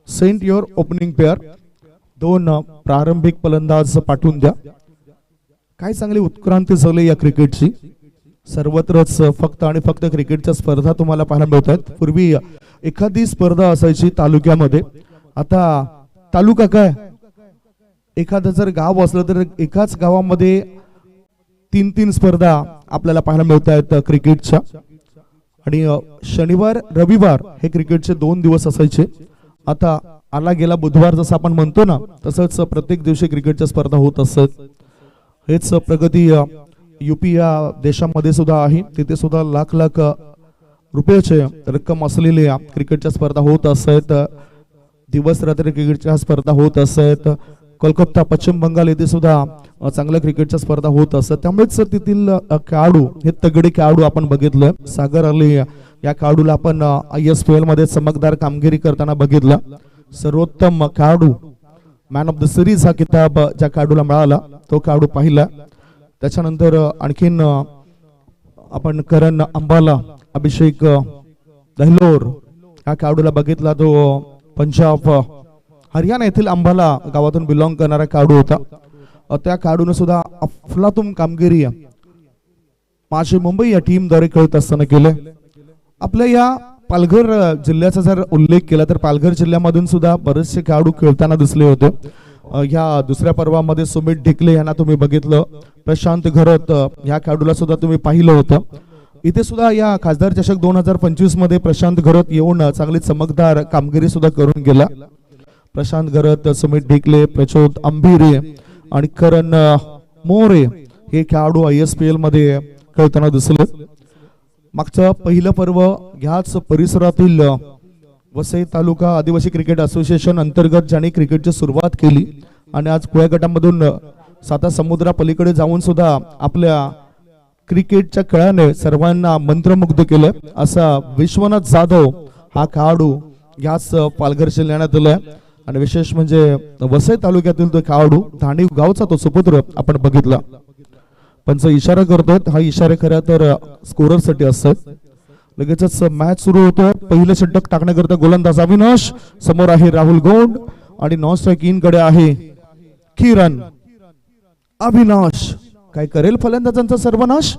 send your opening pair. 2 प्रारंभिक फलंदाज पाठवून द्या. काय चांगली उत्क्रांती झाली या क्रिकेटची. सर्वत्रच फक्त आणि फक्त क्रिकेटच्या स्पर्धा तुम्हाला पाहायला मिळत आहेत. पूर्वी एखादी स्पर्धा असायची तालुक्यामध्ये, आता तालुका काय, एखादं जर गाव असलं तर एकाच गावामध्ये 3-3 स्पर्धा आपल्याला पाहायला मिळत आहेत क्रिकेटच्या. आणि शनिवार रविवार हे क्रिकेटचे 2 दिवस असायचे. आता आला गेला बुधवार जसं आपण म्हणतो ना, तसंच प्रत्येक दिवशी क्रिकेटच्या स्पर्धा होत असत. हेच प्रगती यूपी या देशामध्ये सुद्धा आहे. तिथे सुद्धा लाख लाख रुपयाचे रक्कम असलेल्या क्रिकेटच्या स्पर्धा होत असत. दिवस रात्री क्रिकेटच्या स्पर्धा होत असत. कोलकाता पश्चिम बंगाल येथे सुद्धा चांगल्या क्रिकेटच्या स्पर्धा होत असत. त्यामुळेच तिथील खेळाडू हे तगडे खेळाडू आपण बघितलं. सागर अली या खेळाडूला आपण ISPL मध्ये चमकदार कामगिरी करताना बघितलं. सर्वोत्तम खेळाडू मॅन ऑफ द सिरीज हा किताब ज्या खेळाडूला मिळाला तो खेळाडू पाहिला. त्याच्यानंतर आणखीन आपण करण अंबाला, अभिषेक दहलोर या खेळाडूला बघितला. तो पंजाब हरियाणा येथील अंबाला गावातून बिलॉंग करणारा खेळाडू होता. त्या खेळाडूने सुद्धा अफलातून कामगिरी माझी मुंबई या टीम द्वारे खेळत असताना केले. आपल्या या पालघर जिल्ह्याचा जर उल्लेख केला तर पालघर जिल्ह्यामधून सुद्धा बरेचसे खेळाडू खेळताना दिसले होते. या दुसऱ्या पर्वामध्ये सुमित ढिकले यांना तुम्ही बघितलं. प्रशांत घरत या खेळाडूला सुद्धा तुम्ही पाहिलं होतं. इथे सुद्धा या खासदार चषक 2025 मध्ये प्रशांत घरत येऊन चांगली चमकदार कामगिरी सुद्धा करून गेला. प्रशांत घरत, सुमित ढिकले, प्रचोद अंभिरे आणि करण मोरे हे खेळाडू ISPL मध्ये खेळताना दिसले. मागचं पहिलं पर्व ह्याच परिसरातील वसई तालुका आदिवासी क्रिकेट असोसिएशन अंतर्गत ज्यांनी क्रिकेटची सुरुवात केली आणि आज खुल्या गटामधून साता समुद्रा पलीकडे जाऊन सुद्धा आपल्या क्रिकेटच्या खेळाने सर्वांना मंत्रमुग्ध केलं. असा विश्वनाथ जाधव हा खेळाडू ह्याच पालघर जिल्ह्यात दिलाय. आणि विशेष म्हणजे वसई तालुक्यातील तो खेळाडू धाणीव गावचा तो सुपुत्र आपण बघितला. पंच इशारा करतोय, हा इशारे खऱ्या तर स्कोरर साठी असतात. लगेचच मॅच सुरू होतोय. पहिलं षटक टाकण्याकरता गोलंदाज अविनाश, समोर आहे राहुल गौंड आणि नॉन स्ट्राइक इन कडे आहे किरण. अविनाश काय करेल फलंदाजांचा सर्वनाश,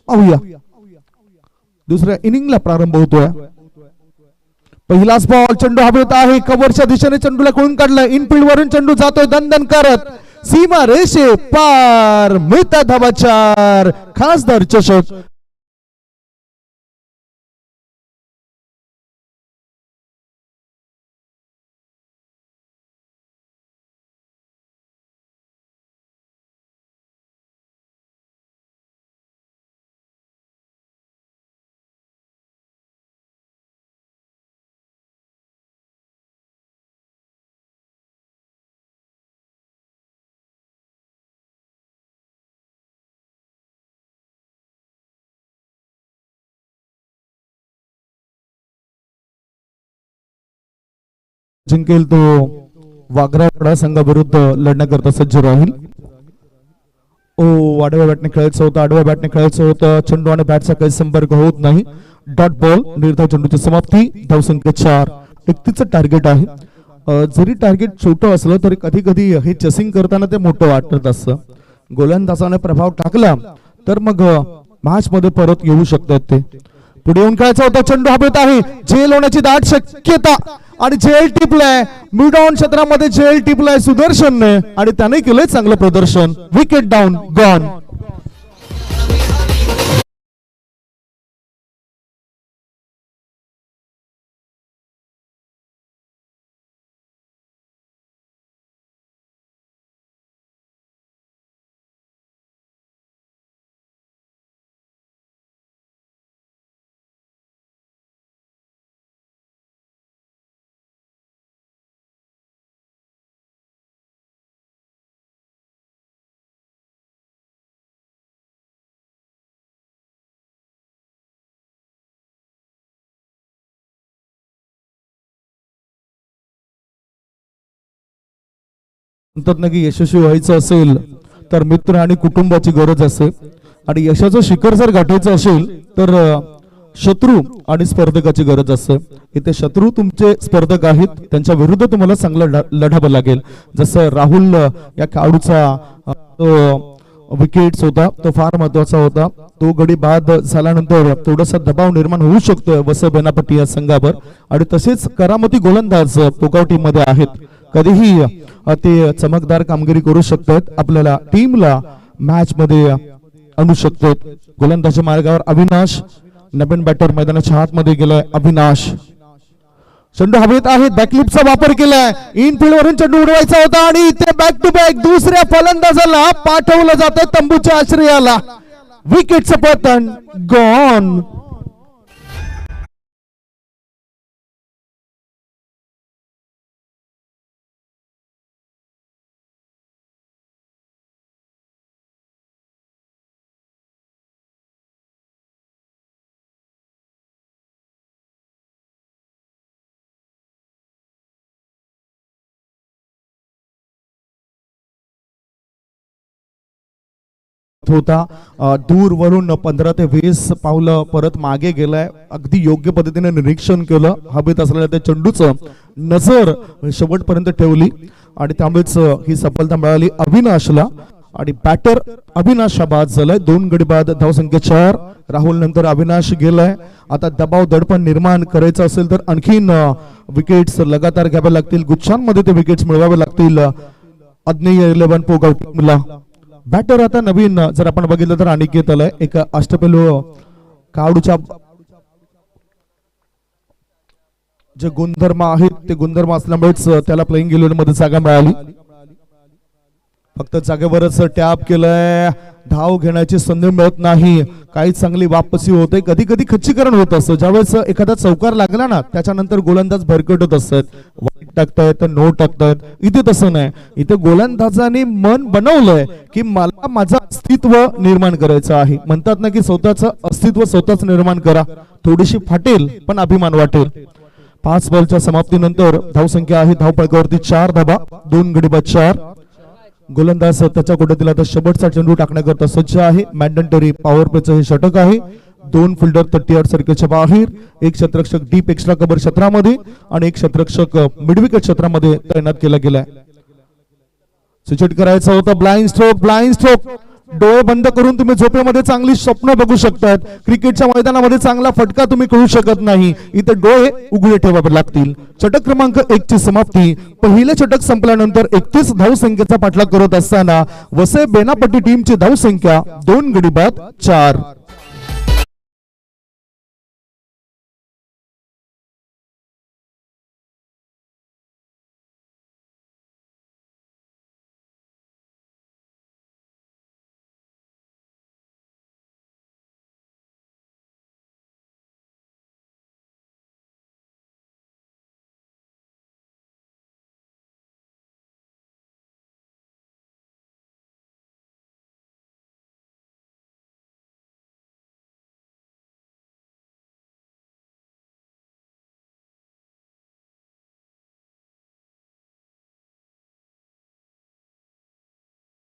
पाहूया. दुसऱ्या इनिंगला प्रारंभ होतोय. पहिलाच बॉल, चेंडू हवेत आहे, कव्हरच्या दिशेने चेंडूला कोण काढलाय, इनफिल्ड वरून चेंडू जातोय दणदण करत, सीमा रेषे पार, मिळता धावा 4. खासदार चषक जिंकेल तो वाघरापडा संघाविरुद्ध लढण्याकरता सज्ज राहील. आडव्या बॅटने खेळायचं होतं, आडव्या बॅटने खेळायचं होतं. चेंडू आणि बॅटचा काही संपर्क होत नाही. डॉट बॉल, निर्धाव चेंडूची समाप्ती. धावसंख्या 4. 31चं टार्गेट आहे. जरी टार्गेट छोटं असलं तरी कधी कधी हे चेसिंग करताना ते मोठं वाटत असतं. गोलंदाजाने प्रभाव टाकला तर मग मॅच मध्ये परत येऊ शकतात ते. पुढे येऊन खेळायचा होता, चेंडू हवेत आहे, झेल होण्याची दाट शक्यता आणि झेल टिपलाय. मिड ऑन क्षेत्रामध्ये झेल टिपलाय सुदर्शनने आणि त्याने केलंय चांगलं प्रदर्शन. Wicket down, gone. नक्की यशस्वी व्हायचं असेल तर मित्र आणि कुटुंबाची गरज असते आणि यशाचं शिखर जर गाठायचं असेल तर शत्रू आणि स्पर्धकाची गरज असते. इथे शत्रू तुमचे स्पर्धक आहेत, त्यांच्या विरुद्ध तुम्हाला चांगलं लढावं लागेल. जसं राहुल या खेळाडूचा विकेट्स होता तो फार महत्वाचा होता. तो गडी बाद झाल्यानंतर थोडासा दबाव निर्माण होऊ शकतोय वसई बेनापट्टी या संघावर. आणि तसेच करामती गोलंदाज पोकाव टीम मध्ये आहेत. कधीही ते चमकदार कामगिरी करू शकतात, आपल्याला टीमला मॅच मध्ये आणू शकतात. गोलंदाजी मार्गावर अविनाश, नवीन बॅटर मैदानाच्या आतमध्ये गेलाय अविनाश. चेंडू हवेत आहे, बॅकलिपचा वापर केलाय, इनफिल्ड वरून चेंडू उडवायचा होता आणि इथे बॅक टू बॅक दुसऱ्या फलंदाजाला पाठवलं जातं तंबूच्या आश्रयाला. विकेटचं पतन गॉन. होता दूरवरून 15 ते 20 पावलं परत मागे गेलाय. अगदी योग्य पद्धतीने निरीक्षण केलं, हवेत असलेल्या त्या चेंडूचं नजर शेवटपर्यंत ठेवली आणि त्यामुळेच ही सफलता मिळाली अविनाशला. आणि बॅटर अविनाश बाद झालाय. 2 गडी बाद, धावसंख्या 4. राहुल नंतर अविनाश गेलाय. आता दबाव दडपण निर्माण करायचं असेल तर आणखीन विकेट्स लगातार घ्यावे लागतील, गुच्छांमध्ये ते विकेट्स मिळवावे लागतील अग्नेय 11 पोगाव टीमला. बॅटर आता नवीन जर आपण बघितलं तर अनिकेत आलाय, एक अष्टपैलू कावडूच्या जे गुणधर्म आहेत ते गुणधर्म असल्यामुळेच त्याला प्लेइंग 11 मध्ये जागा मिळाली. फक्त जागेवरच टॅप केलंय, धाव घेण्याची संधी मिळत नाही. काही चांगली वापसी होते, कधी कधी खच्चीकरण होत असतं. ज्यावेळेस एखादा चौकार लागला ना त्याच्यानंतर गोलंदाज भरकटत असतात, वाईट टाकतायत नो टाकतायत. इथे तसं नाही, इथे गोलंदाजाने मन बनवलंय की मला माझं अस्तित्व निर्माण करायचं आहे. म्हणतात ना की स्वतःचं अस्तित्व स्वतःच निर्माण करा, थोडीशी फाटेल पण अभिमान वाटेल. 5 बॉलच्या समाप्तीनंतर धावसंख्या आहे धावपळकावरती 4 धाबा, 2 गडी बाद 4. गोलंदाज त्याच्या कोट्यातील आता शेवटचा चेंडू टाकण्याकरता सज्ज आहे. मॅन्डेटरी पॉवर प्लेचं हे षटक आहे. 2 फिल्डर 38 सर्कलच्या बाहेर, 1 क्षेत्ररक्षक डीप एक्स्ट्रा कव्हर क्षेत्रामध्ये आणि 1 क्षेत्ररक्षक मिडविकेट क्षेत्रामध्ये तैनात केला गेलाय. स्विच करायचा होता, ब्लाइंड स्ट्रोक, ब्लाइंड स्ट्रोक. डोळे बंद करून तुम्ही झोपेमध्ये चांगली स्वप्न बघू शकतात. क्रिकेटच्या मैदानामध्ये चांगला फटका तुम्ही करू शकत नाही, इथे डोळे उघडे ठेवावे लागतील. षटक क्रमांक 1 ची समाप्ती. पहिले षटक संपल्यानंतर 31 धावसंख्येचा पाठलाग करत असताना वसई बेनापट्टी टीमची धावसंख्या 2 गडी बाद 4.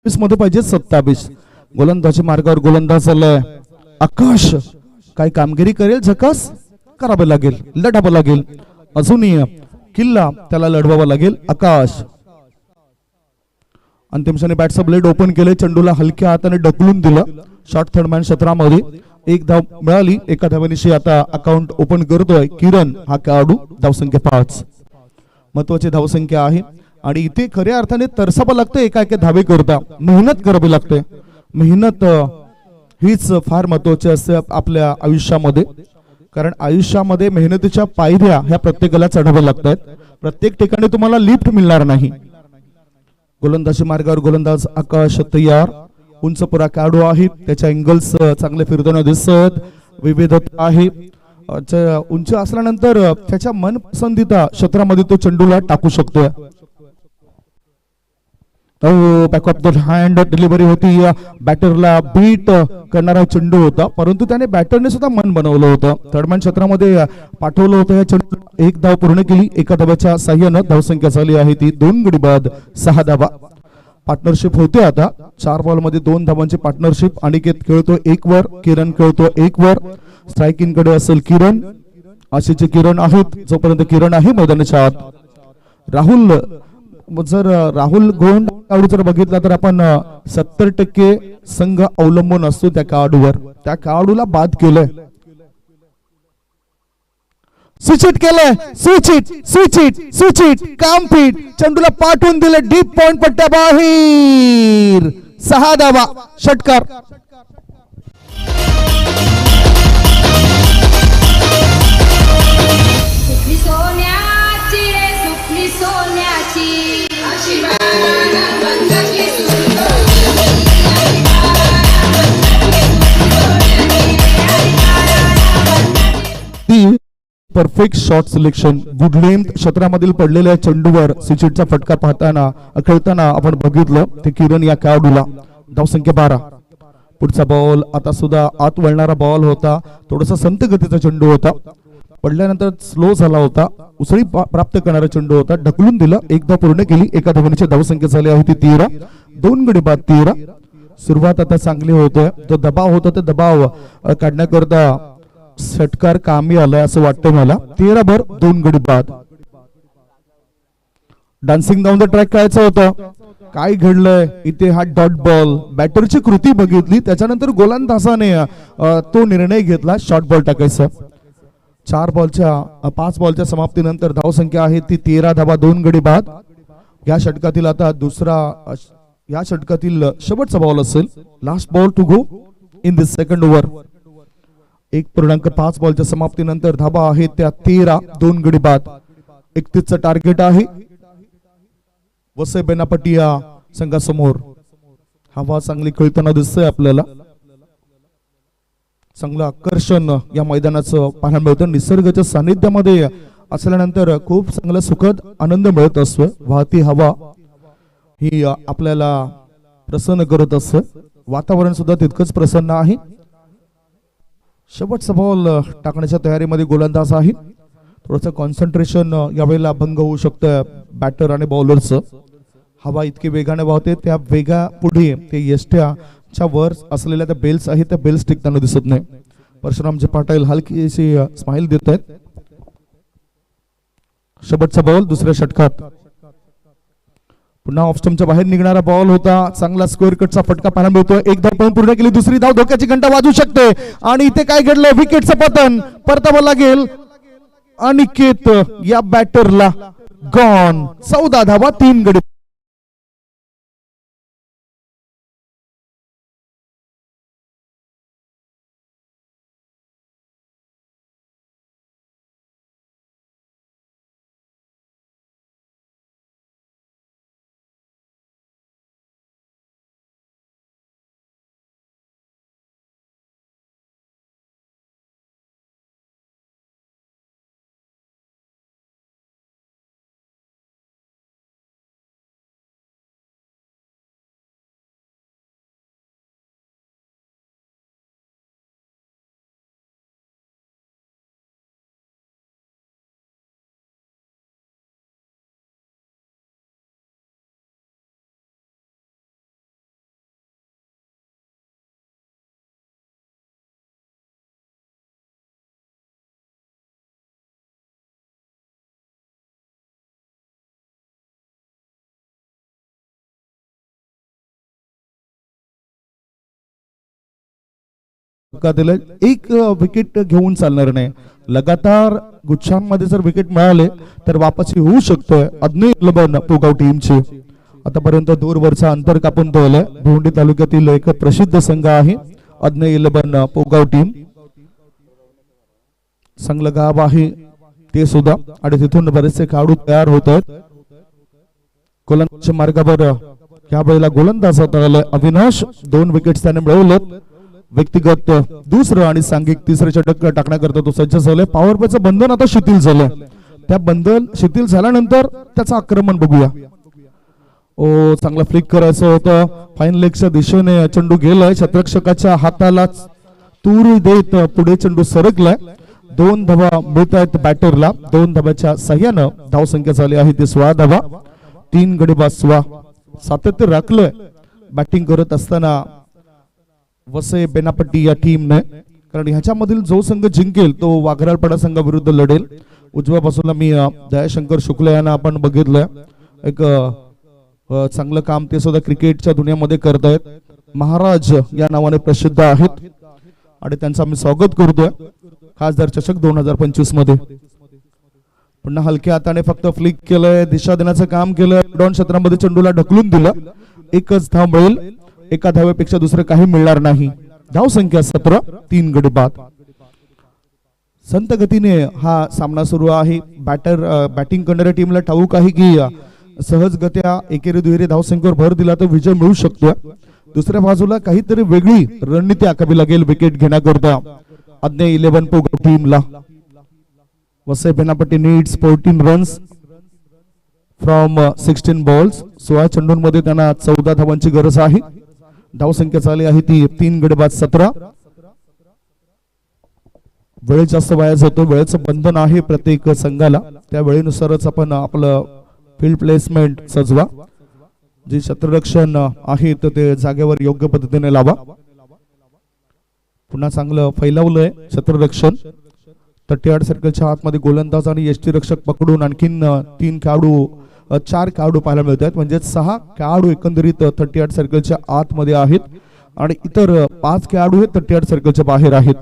मध्ये पाहिजे 27. गोलंदाजी मार्गावर गोलंदाज आलाय आकाश. काय कामगिरी करेल, झकास करावे लागेल, लढावं लागेल. अजूनही किल्ला त्याला लढवावा लागेल. आकाश अंतिम क्षणी बॅटचा ब्लेड ओपन केले, चेंडूला हलक्या हाताने ढकलून दिलं. शॉर्ट थर्ड मॅन क्षेत्रामध्ये 1 धाव मिळाली. एका धावेनिशी आता अकाउंट ओपन करतोय किरण हा खेळाडू. धावसंख्या 5, महत्वाची धावसंख्या आहे. आणि इथे खऱ्या अर्थाने तरसावं लागतं, एका एका धावे करता मेहनत करावी लागते. मेहनत हीच फार महत्वाची असते आपल्या आयुष्यामध्ये, कारण आयुष्यामध्ये मेहनतीच्या पायऱ्या ह्या प्रत्येकाला चढाव्या लागतात. प्रत्येक ठिकाणी तुम्हाला लिफ्ट मिळणार नाही. गोलंदाजी मार्गावर गोलंदाज आकाश तयार. उंचपुरा खेळाडू आहे, त्याच्या अँगल्स चांगले फिरताना दिसत, विविधता आहे. उंच असल्यानंतर त्याच्या मनपसंतीच्या क्षेत्रामध्ये तो चेंडूला टाकू शकतोय. Back of the hand delivery होती, बॅटरला बीट करणारा चेंडू होता, परंतु त्याने बॅटरने सुद्धा मन बनवलं होतं. थर्डमॅन क्षेत्रामध्ये पाठवलं होतं. या चेंडू 1 धाव पूर्ण केली. एका धाव्याच्या साह्यानं धावसंख्या झाली आहे ती 2 गडी बाद 6 धावा. पार्टनरशिप होते आता 4 बॉल मध्ये 2 धावांची पार्टनरशिप. अनिकेत खेळतो 1 वर, किरण खेळतो 1 वर. स्ट्रायकिंग कडे असेल किरण, आशीचे किरण आहेत. जोपर्यंत किरण आहे मैदानाच्या आत, राहुल जर राहुल गोंड खेळाडू जर बघितला तर आपण 70% संघ अवलंबून असतो त्या खेळाडूवर. त्या खेळाडूला बाद केलंय, स्विच केलंय, स्विच काम फीट, चेंडूला पाठवून दिले डीप पॉइंट पट्ट्या बाहेर. 6 धावा, षटकार. Perfect shot selection. Good length क्षेत्रामधील पडलेल्या चेंडूवर स्विचचा फटका पाहताना खेळताना आपण बघितलं ते किरण या खेळाडूला. धावसंख्या 12. पुढचा बॉल आता सुद्धा आत वळणारा बॉल होता, थोडासा संत गतीचा चेंडू होता, पडल्यानंतर स्लो झाला होता, उसळी प्राप्त करणारा चेंडू होता, ढकलून दिला, एकदा पूर्ण केली. एका धावनीची धावसंख्या झाली आहे ती 13. 2 गडी बाद 13. सुरुवात आता चांगली होतोय, जो दबाव होता ते दबाव काढण्याकरता षटकार कामी आलाय असं वाटतंय मला. 13 बर 2 गडी बाद. डान्सिंग डाऊन द ट्रॅक खेळायचं होतं, काय घडलंय इथे? हा डॉट बॉल. बॅटरची कृती बघितली, त्याच्यानंतर गोलंदाजाने तो निर्णय घेतला शॉर्ट बॉल टाकायचा. 5 बॉलच्या समाप्तीनंतर धावसंख्या आहे ती 13 धावा, 2 गडी बाद. या षटकातील आता या षटकातील शेवटचा बॉल असेल. Last ball to go in this second over. 1.5 बॉलच्या समाप्तीनंतर धावा आहेत त्या 13, 2 गडी बाद. 31चं टार्गेट आहे वसई बेनापटिया संघासमोर. हवा चांगली खेळताना दिसतंय आपल्याला, चांगलं आकर्षण या मैदानाचं पाहायला मिळतं. निसर्गाच्या सानिध्यामध्ये असल्यानंतर खूप चांगला सुखद आनंद मिळत असतो. वाहती हवा ही आपल्याला प्रसन्न करत असतं, वातावरण सुद्धा तितकंच प्रसन्न आहे. शेवटचा बॉल टाकण्याच्या तयारीमध्ये गोलंदाज आहे. थोडंसं कॉन्सन्ट्रेशन यावेळेला भंग होऊ शकतं बॅटर आणि बॉलरचं. हवा इतकी वेगाने वाहते, त्या वेगा पुढे ते यष्ट्याच्या वर असलेल्या त्या बेल्स आहेत, त्या बेल्स टिकताना दिसत नाही. परशुरामजी पाटील हलकीशी स्माइल देत आहेत. शेवटचा बॉल दुसऱ्या षटकात. पुन्हा ऑफ स्टंपच्या बाहेर निघणारा बॉल होता, चांगला स्क्वेअर कटचा फटका पाहायला मिळतोय. एक धाव पण पूर्ण केली, दुसरी धाव धोक्याची घंटा वाजू शकते. आणि इथे काय घडलं? विकेटचं पतन. परतावं लागेल अनिकेत या बॅटरला. गॉन. 14 धावा, 3 गडी. एक विकेट घेऊन चालणार नाही. लगातार गुच्छांमध्ये जर विकेट मिळाले तर वापसी होऊ शकतोय अज्ञे इलेवन पोगाव टीमची. आतापर्यंत दूरवरचा अंतर कापून ठेवलंय. भिवंडी तालुक्यातील एक प्रसिद्ध संघ आहे अज्ञे इलेवन पोगाव टीम. चांगलं गाव आहे ते सुद्धा, आणि तिथून बरेचसे खेळाडू तयार होत आहेत. गोलंदाजीच्या मार्गावर या वेळेला गोलंदाज अविनाश 2 विकेट त्याने मिळवले. व्यक्तिगत दुसरं आणि सांघिक तिसरं षटक टाकण्याकरता तो सज्ज झालाय. पॉवर प्लेचं बंधन आता शिथिल झालंय. त्या बंधन शिथिल झाल्यानंतर त्याचं आक्रमण बघूया. ओ, चांगला फ्लिक करायचं होतं. फाईन लेगच्या दिशेने चेंडू गेलाय, क्षेत्ररक्षकाच्या हाताला तूर देत पुढे चेंडू सरकलाय. 2 धावा मिळत आहेत बॅटरला. 2 धाव्याच्या सहाय्यानं धावसंख्या झाली आहे ती 16 धावा, 3 गडी बाद. सातत्य राखलंय बॅटिंग करत असताना वसई बेनापट्टी या टीमने, कारण ह्याच्यामधील जो संघ जिंकेल तो वाघराळपाडा संघाविरुद्ध लढेल. उजव्या बाजूला मी दयाशंकर शुक्ला यांना आपण बघितलंय. एक चांगलं काम ते सुद्धा क्रिकेटच्या दुनियामध्ये करतायत. महाराज या नावाने प्रसिद्ध आहेत आणि त्यांचं आम्ही स्वागत करतोय खासदार चषक 2025 मध्ये. पुन्हा हलक्या हाताने फक्त फ्लिक केलंय, दिशा देण्याचं काम केलंय. डाऊन क्षेत्रामध्ये चेंडूला ढकलून दिलं. एकच धाव मिळेल, एका धावेपेक्षा दुसरं काही मिळणार नाही. धाव संख्या 17, 3 गडी बाद. संत गतीने हा सामना सुरू आहे. बॅटिंग करणाऱ्या टीमला ठाऊक आहे की सहजगत्या एकेरी दुहेरी धावसंख्येवर भर दिला तर विजय मिळू शकतो. दुसऱ्या बाजूला काहीतरी वेगळी रणनीती आखावी लागेल विकेट घेण्याकरता आज्ञा 11 पोगो टीमला. Vasai Benapatti needs 14 runs from 16 balls. 16 चेंडूंमध्ये त्यांना 14 धावांची गरज आहे. धावसंख्या चालली आहे ती 3 गडी बाद 17. वेळ जास्त वाया जातो, वेळेचं बंधन आहे प्रत्येक संघाला. त्या वेळेनुसारच आपण आपलं फील्ड प्लेसमेंट सजवा. जे क्षेत्ररक्षण आहे तर ते जागेवर योग्य पद्धतीने लावा. पुन्हा चांगलं फैलावलंय क्षेत्ररक्षण. 38 सर्कलच्या आतमध्ये गोलंदाज आणि यष्टीरक्षक पकडून आणखीन 4 खेळाडू पाहायला मिळत आहेत. म्हणजे 6 खेळाडू एकंदरीत 38 सर्कलच्या आतमध्ये आहेत आणि इतर 5 खेळाडू हे 38 सर्कलच्या बाहेर आहेत.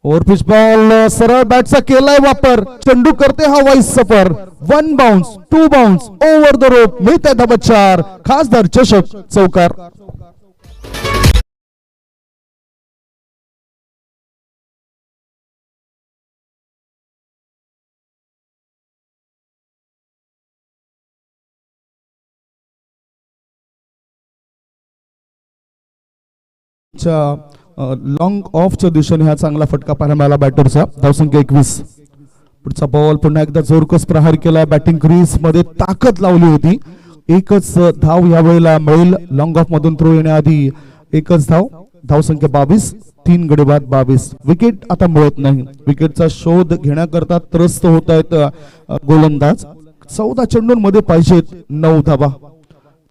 ओव्हरपिच बॉल सरळ बॅटचा केलाय वापर. चेंडू करते हा वाईस सफर. 1 bounce 2 bounce over the rope. मिळते धाबा 4. खासदार चषक चौकार. लॉंग ऑफच्या दिशेने हा चांगला फटका पाहायला मिळाला बॅटरचा. धावसंख्या 21. पुढचा बॉल पुन्हा एकदा जोरकस प्रहार केला. बॅटिंग क्रीज मध्ये ताकद लावली होती. एकच धाव या वेळेला मिळेल. लॉंग ऑफ मधून थ्रो येण्याआधी एकच धाव. धावसंख्या 22, 3 गडी बाद 22. विकेट आता मिळत नाही. विकेटचा शोध घेण्याकरता त्रस्त होत आहेत गोलंदाज. 14 चेंडूंमध्ये पाहिजेत 9 धावा.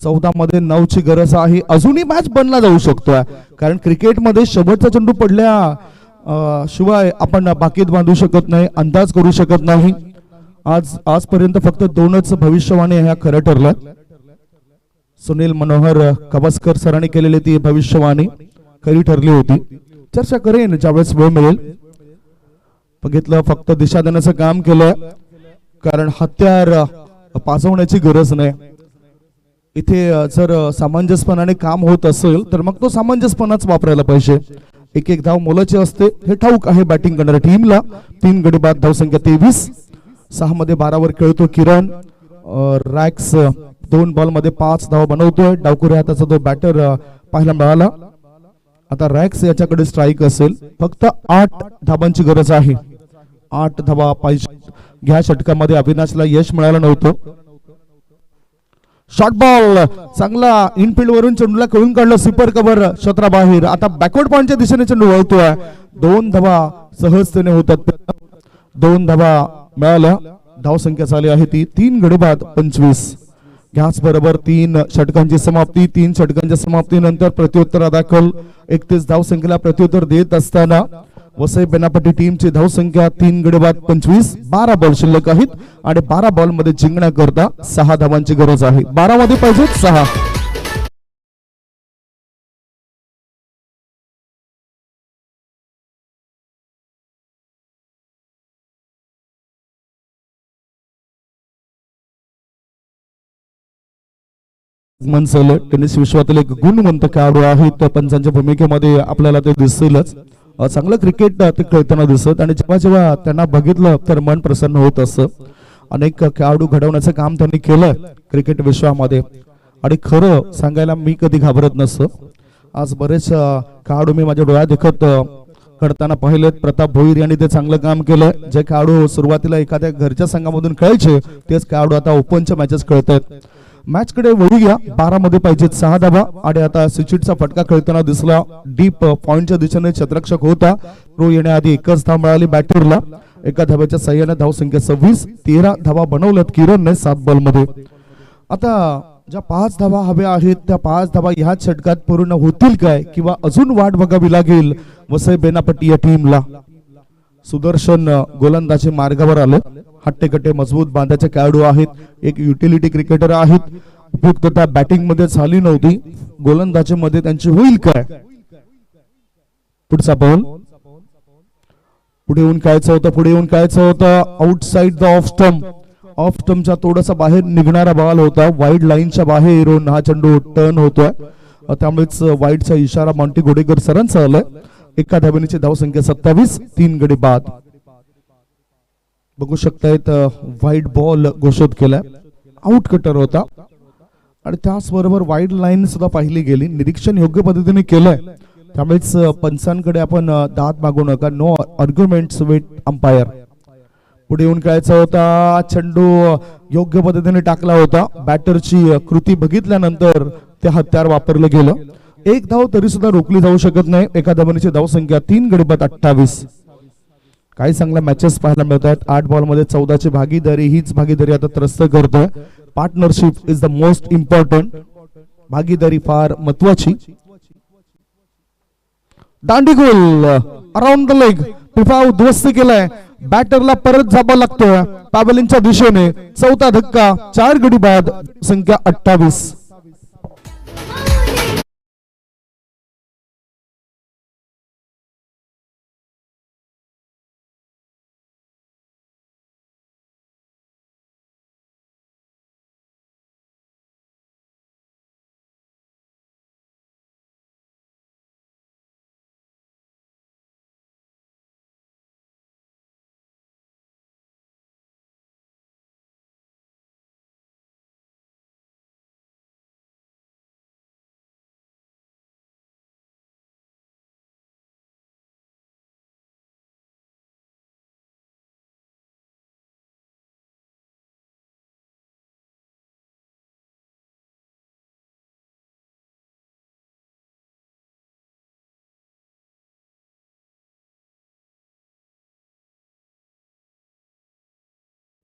14 मध्ये 9 ची गरज आहे. अजूनही मॅच बनला जाऊ शकतोय कारण क्रिकेटमध्ये शेवटचा चेंडू पडल्या शिवाय आपण बाकीत बांधू शकत नाही, अंदाज करू शकत नाही. आजपर्यंत फक्त 2च भविष्यवाणी ह्या खरं ठरल्या. सुनील मनोहर कवस्कर सरांनी केलेली ती भविष्यवाणी खरी ठरली होती. चर्चा करेन ज्यावेळेस वेळ मिळेल. बघितलं फक्त दिशा देण्याचं काम केलं कारण हत्यार पाजवण्याची गरज नाही. इथे जर सामंजस्यपणाने काम होत असेल तर मग तो सामंजस्यपणाच वापरायला पाहिजे. एक धाव मोलाची असते हे ठाऊक आहे बॅटिंग करणाऱ्या टीमला. 3 गडी बाद. धावसंख्या 23. 6 मध्ये 12 वर खेळतो किरण. रॅक्स 2 बॉल मध्ये 5 धाव बनवतोय. डावकुऱ्या हाताचा तो बॅटर पाहायला मिळाला. आता रॅक्स याच्याकडे स्ट्राईक असेल. फक्त 8 धाबांची गरज आहे. 8 धावा पाहिजे. घ्या षटकामध्ये अविनाशला यश मिळालं नव्हतं. शॉर्ट बॉल चांगला इनफिल्ड वरून चेंडूला खेळून काढलं. सुपर कव्हर क्षेत्राबाहेर. आता बॅकवर्ड पॉइंटच्या दिशेने चेंडू वळतोय. 2 धावा सहजतेने होतात. 2 धावा मिळाल्या. धावसंख्या झाली आहे ती 3 गडी बाद 25. घ्याच बरोबर 3 षटकांची समाप्ती. 3 षटकांच्या समाप्तीनंतर प्रत्युत्तरादाखल 31 धावसंख्येला प्रत्युत्तर देत असताना वसई बेनापट्टी टीमची धावसंख्या 3 गडी बाद 25. 12 बॉल शिल्लक आहेत आणि 12 बॉल मध्ये जिंकण्याकरता 6 धावांची गरज आहे. 12 मध्ये पाहिजे 6. मनसल टेनिस विश्वातील एक गुणवंत खेळाडू आहेत. पंचांच्या भूमिकेमध्ये आपल्याला ते दिसेलच. चांगलं क्रिकेट ते खेळताना दिसत आणि जेव्हा जेव्हा त्यांना बघितलं तर मन प्रसन्न होत असतं. अनेक खेळाडू घडवण्याचं काम त्यांनी केलं क्रिकेट विश्वामध्ये आणि खरं सांगायला मी कधी घाबरत नसतं. आज बरेच खेळाडू मी माझ्या डोळ्यात देखत घडताना पाहिलेत. प्रताप भोईर यांनी ते चांगलं काम केलं. जे खेळाडू सुरुवातीला एखाद्या घरच्या संघामधून खेळायचे तेच खेळाडू आता ओपनच्या मॅचेस खेळतात. मॅच कडे वळूया. 12 मध्ये पाहिजेत 6 धावा आणि आता सिचिटचा फटका खेळताना दिसला. डीप पॉइंटच्या दिशेने क्षेत्ररक्षक होता. थ्रो येण्याआधी एकच धाव मिळाली बॅटरला. एका धाव्याच्या सहाय्याने धावसंख्या 26. 13 धावा बनवल्यात किरणने 7 बॉल मध्ये. आता ज्या 5 धावा हव्या आहेत त्या 5 धावा ह्याच षटकात पूर्ण होतील काय किंवा अजून वाट बघावी लागेल वसई बेनापट्टी या टीमला. सुदर्शन गोलंदाजी मार्गावर आले. हट्टेकट्टे मजबूत बांधाचे खेळाडू आहेत, एक युटिलिटी क्रिकेटर आहेत. उपयुक्तता बॅटिंग मध्ये झाली नव्हती, गोलंदाजी मध्ये त्यांची होईल काय? पुढचा बॉल पुढे येऊन खेळायचं होतं आउटसाइड द ऑफ स्टंपच्या थोडासा बाहेर निघणारा बॉल होता, वाईड लाईनच्या बाहेर येऊन हा चेंडू टर्न होतोय, त्यामुळेच वाईडचा इशारा मॉन्टी घोडेकर सरांचा आलाय. एका धावेची धावसंख्या 27, 3 गडी बाद. बघू शकतायत वाईड बॉल घोषित केलाय, आउट कटर होता आणि त्याचबरोबर वाईड लाईन सुद्धा पाहिली गेली. निरीक्षण योग्य पद्धतीने केलंय, त्यामुळेच पंचांकडे आपण दाद मागू नका. No arguments with umpire. पुढे येऊन खेळायचा होता, चेंडू योग्य पद्धतीने टाकला होता. बॅटरची कृती बघितल्यानंतर ते हत्यार वापरलं गेलं. एक धाव तरी सुद्धा रोखली जाऊ शकत नाही. एका धावेची धावसंख्या 3 गडी बाद 28. काही चांगल्या मॅचेस पाहायला मिळत आहेत. 8 बॉल मध्ये 14ची भागीदारी, हीच भागीदारी आता त्रस्त करतोय. Partnership is the most important. भागीदारी फार महत्वाची. दांडीगोल अराउंड द लेग, फिफा उद्ध्वस्त केलाय. बॅटरला परत जावं लागतोय पॅवेलिनच्या दिशेने. चौथा धक्का, 4 गडी बाद, संख्या 28.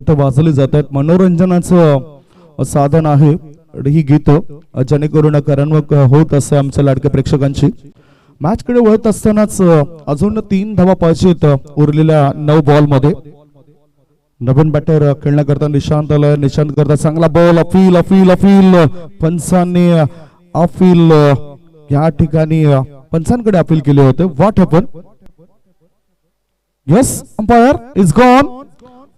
वाजवली जात आहेत. मनोरंजनाचं साधन आहे ही गीत, जेणेकरून करमणूक होत असते आमच्या लाडक्या प्रेक्षकांची. मॅच कडे वळत असतानाच अजून 3 धावा पाहिजेत उरलेल्या 9 बॉल मध्ये. नवीन बॅटर खेळण्याकरता निशांत आलाय. निशांत करता चांगला बॉल, अपील पंचांनी अपील या ठिकाणी पंचांकडे अपील केले होते. What happen? Yes, umpire is gone.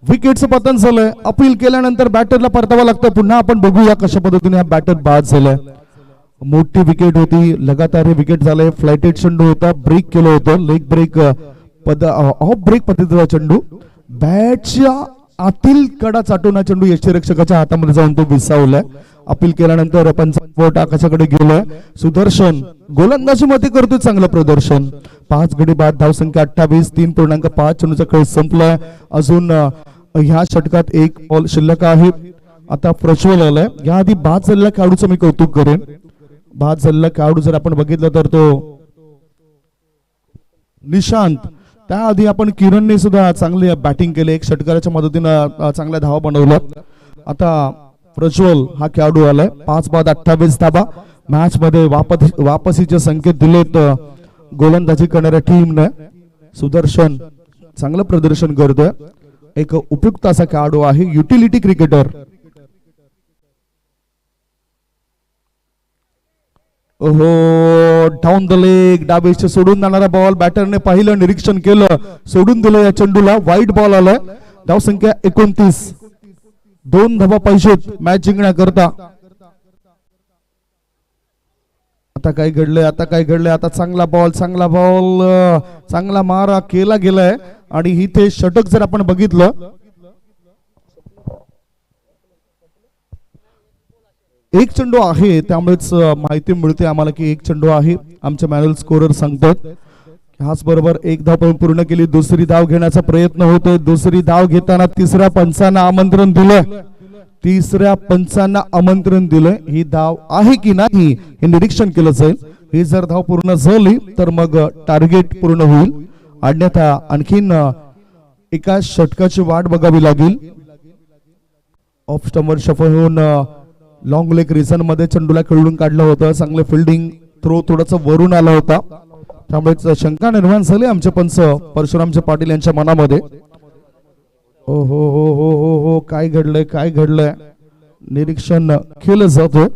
विकेटचं पतन झालंय. अपील केल्यानंतर बॅटरला परतावा लागतं. पुन्हा आपण बघूया कशा पद्धतीने हा बॅटर बाद झालाय. मोठी विकेट होती, लगातार हे विकेट झालंय. फ्लायटेड चेंडू होता, ब्रेक केलं होतं, लेग ब्रेक ऑफ ब्रेक पद्धतीचा चेंडू. बॅटच्या आतील कडा चाटून हा चेंडू यष्टीरक्षकाच्या हातामध्ये जाऊन तो विसावलाय. अपील केल्यानंतर पंचावट आकाशाकडे गेलोय. सुदर्शन गोलंदाजी मध्ये करतोय चांगलं प्रदर्शन. 5 गडी बाद, धावसंख्या 28, 3.5 चेंडूचा खेळ संपलाय. अजून ह्या षटकात 1 बॉल शिल्लक आहे. आता प्रज्वल आलाय. याआधी बाद झालेल्या खेळाडूचं मी कौतुक करेन. बाद झालेला खेळाडू जर आपण बघितलं तर तो निशांत. त्याआधी आपण किरणने सुद्धा चांगली बॅटिंग केली, 1 षटकाराच्या मदतीने चांगल्या धावा बनवल्या. आता प्रज्वल हा खेळाडू आलाय. 5 बाद 28 धावा. मॅच मध्ये वापसीचे संकेत दिलेत गोलंदाजी करणाऱ्या टीमने. सुदर्शन चांगलं प्रदर्शन करतोय. एक उपयुक्त असा खेळाडू आहे, युटिलिटी क्रिकेटर. ओहो, डाऊन द लेग, डाबेचे सोडून जाणारा बॉल. बॅटरने पाहिलं, निरीक्षण केलं, सोडून दिलं या चेंडूला. वाईट बॉल आलाय. धावसंख्या 29, 2 धावा पाहिजेत मॅच जिंकण्याकरता. आता काय घडलंय? आता चांगला बॉल, चांगला मारा केला गेलाय. आणि इथे षटक जर आपण बघितलं, एक चेंडू आहे, त्यामुळेच माहिती मिळते आम्हाला की 1 चेंडू आहे. आमचे मॅन्युअल स्कोरर सांगतात. ह्याच बरोबर 1 धाव पूर्ण केली. दुसरी धाव घेण्याचा प्रयत्न होतोय. दुसरी धाव घेताना तिसऱ्या पंचांना आमंत्रण दिलंय. ही धाव आहे की नाही हे निरीक्षण केलं जाईल. ही जर धाव पूर्ण झाली तर मग टार्गेट पूर्ण होईल, अन्यथा आणखीन एका षटकाची वाट बघावी लागेल. ऑफ स्टंपवर शफल होऊन लॉंग लेग रिझन मध्ये चेंडूला खेळून काढलं होतं. चांगले फिल्डिंग, थ्रो थोडासा वरून आला होता, त्यामुळे शंका निर्माण झाली आमचे पंच परशुरामचे पाटील यांच्या मनामध्ये. ओ हो, काय घडलंय काय घडलंय निरीक्षण केलं जातं.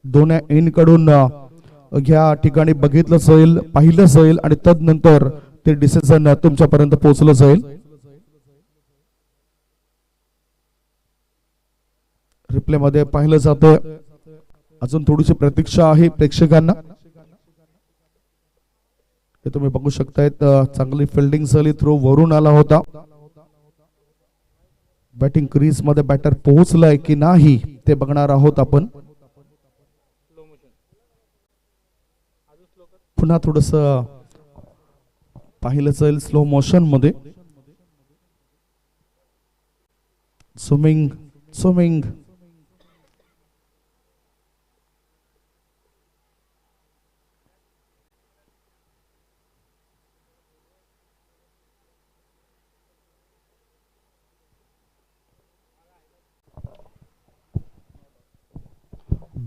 दोन्ही एन कडून ह्या ठिकाणी बघितलं जाईल, पाहिलं जाईल आणि तदनंतर ते डिसिजन तुमच्यापर्यंत पोहोचलं जाईल. रिप्ले मध्ये पाहिलं जातं. अजून थोडीशी प्रतीक्षा आहे प्रेक्षकांना. हे तुम्ही बघू शकतायत, चांगली फिल्डिंग झाली, थ्रो वरून आला होता. बॅटिंग क्रीज मध्ये बॅटर पोहोचलाय की नाही ते बघणार आहोत आपण. पुन्हा थोडस पाहिलं जाईल स्लो मोशन मध्ये. Swimming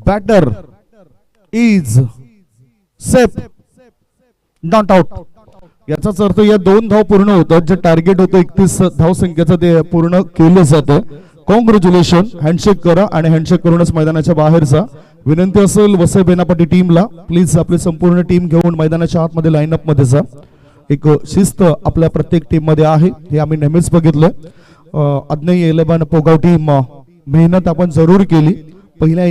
batter is safe, not out. याचाच अर्थ या 2 धाव पूर्ण होतात. जे टार्गेट होतं 31 धाव संख्येचं ते पूर्ण केलं जातं. कॉंग्रॅच्युलेशन. हँडशेक करा आणि हँडशेक करूनच मैदानाच्या बाहेर जा. विनंती असेल वसई बेनापट्टी टीमला, प्लीज आपली संपूर्ण टीम घेऊन मैदानाच्या आतमध्ये लाईनअप मध्ये जा. एक शिस्त आपल्या प्रत्येक टीम मध्ये आहे, हे आम्ही नेहमीच बघितलं. अज्ञेय 11 पोगाव टीम मेहनत आपण जरूर केली. पहिल्या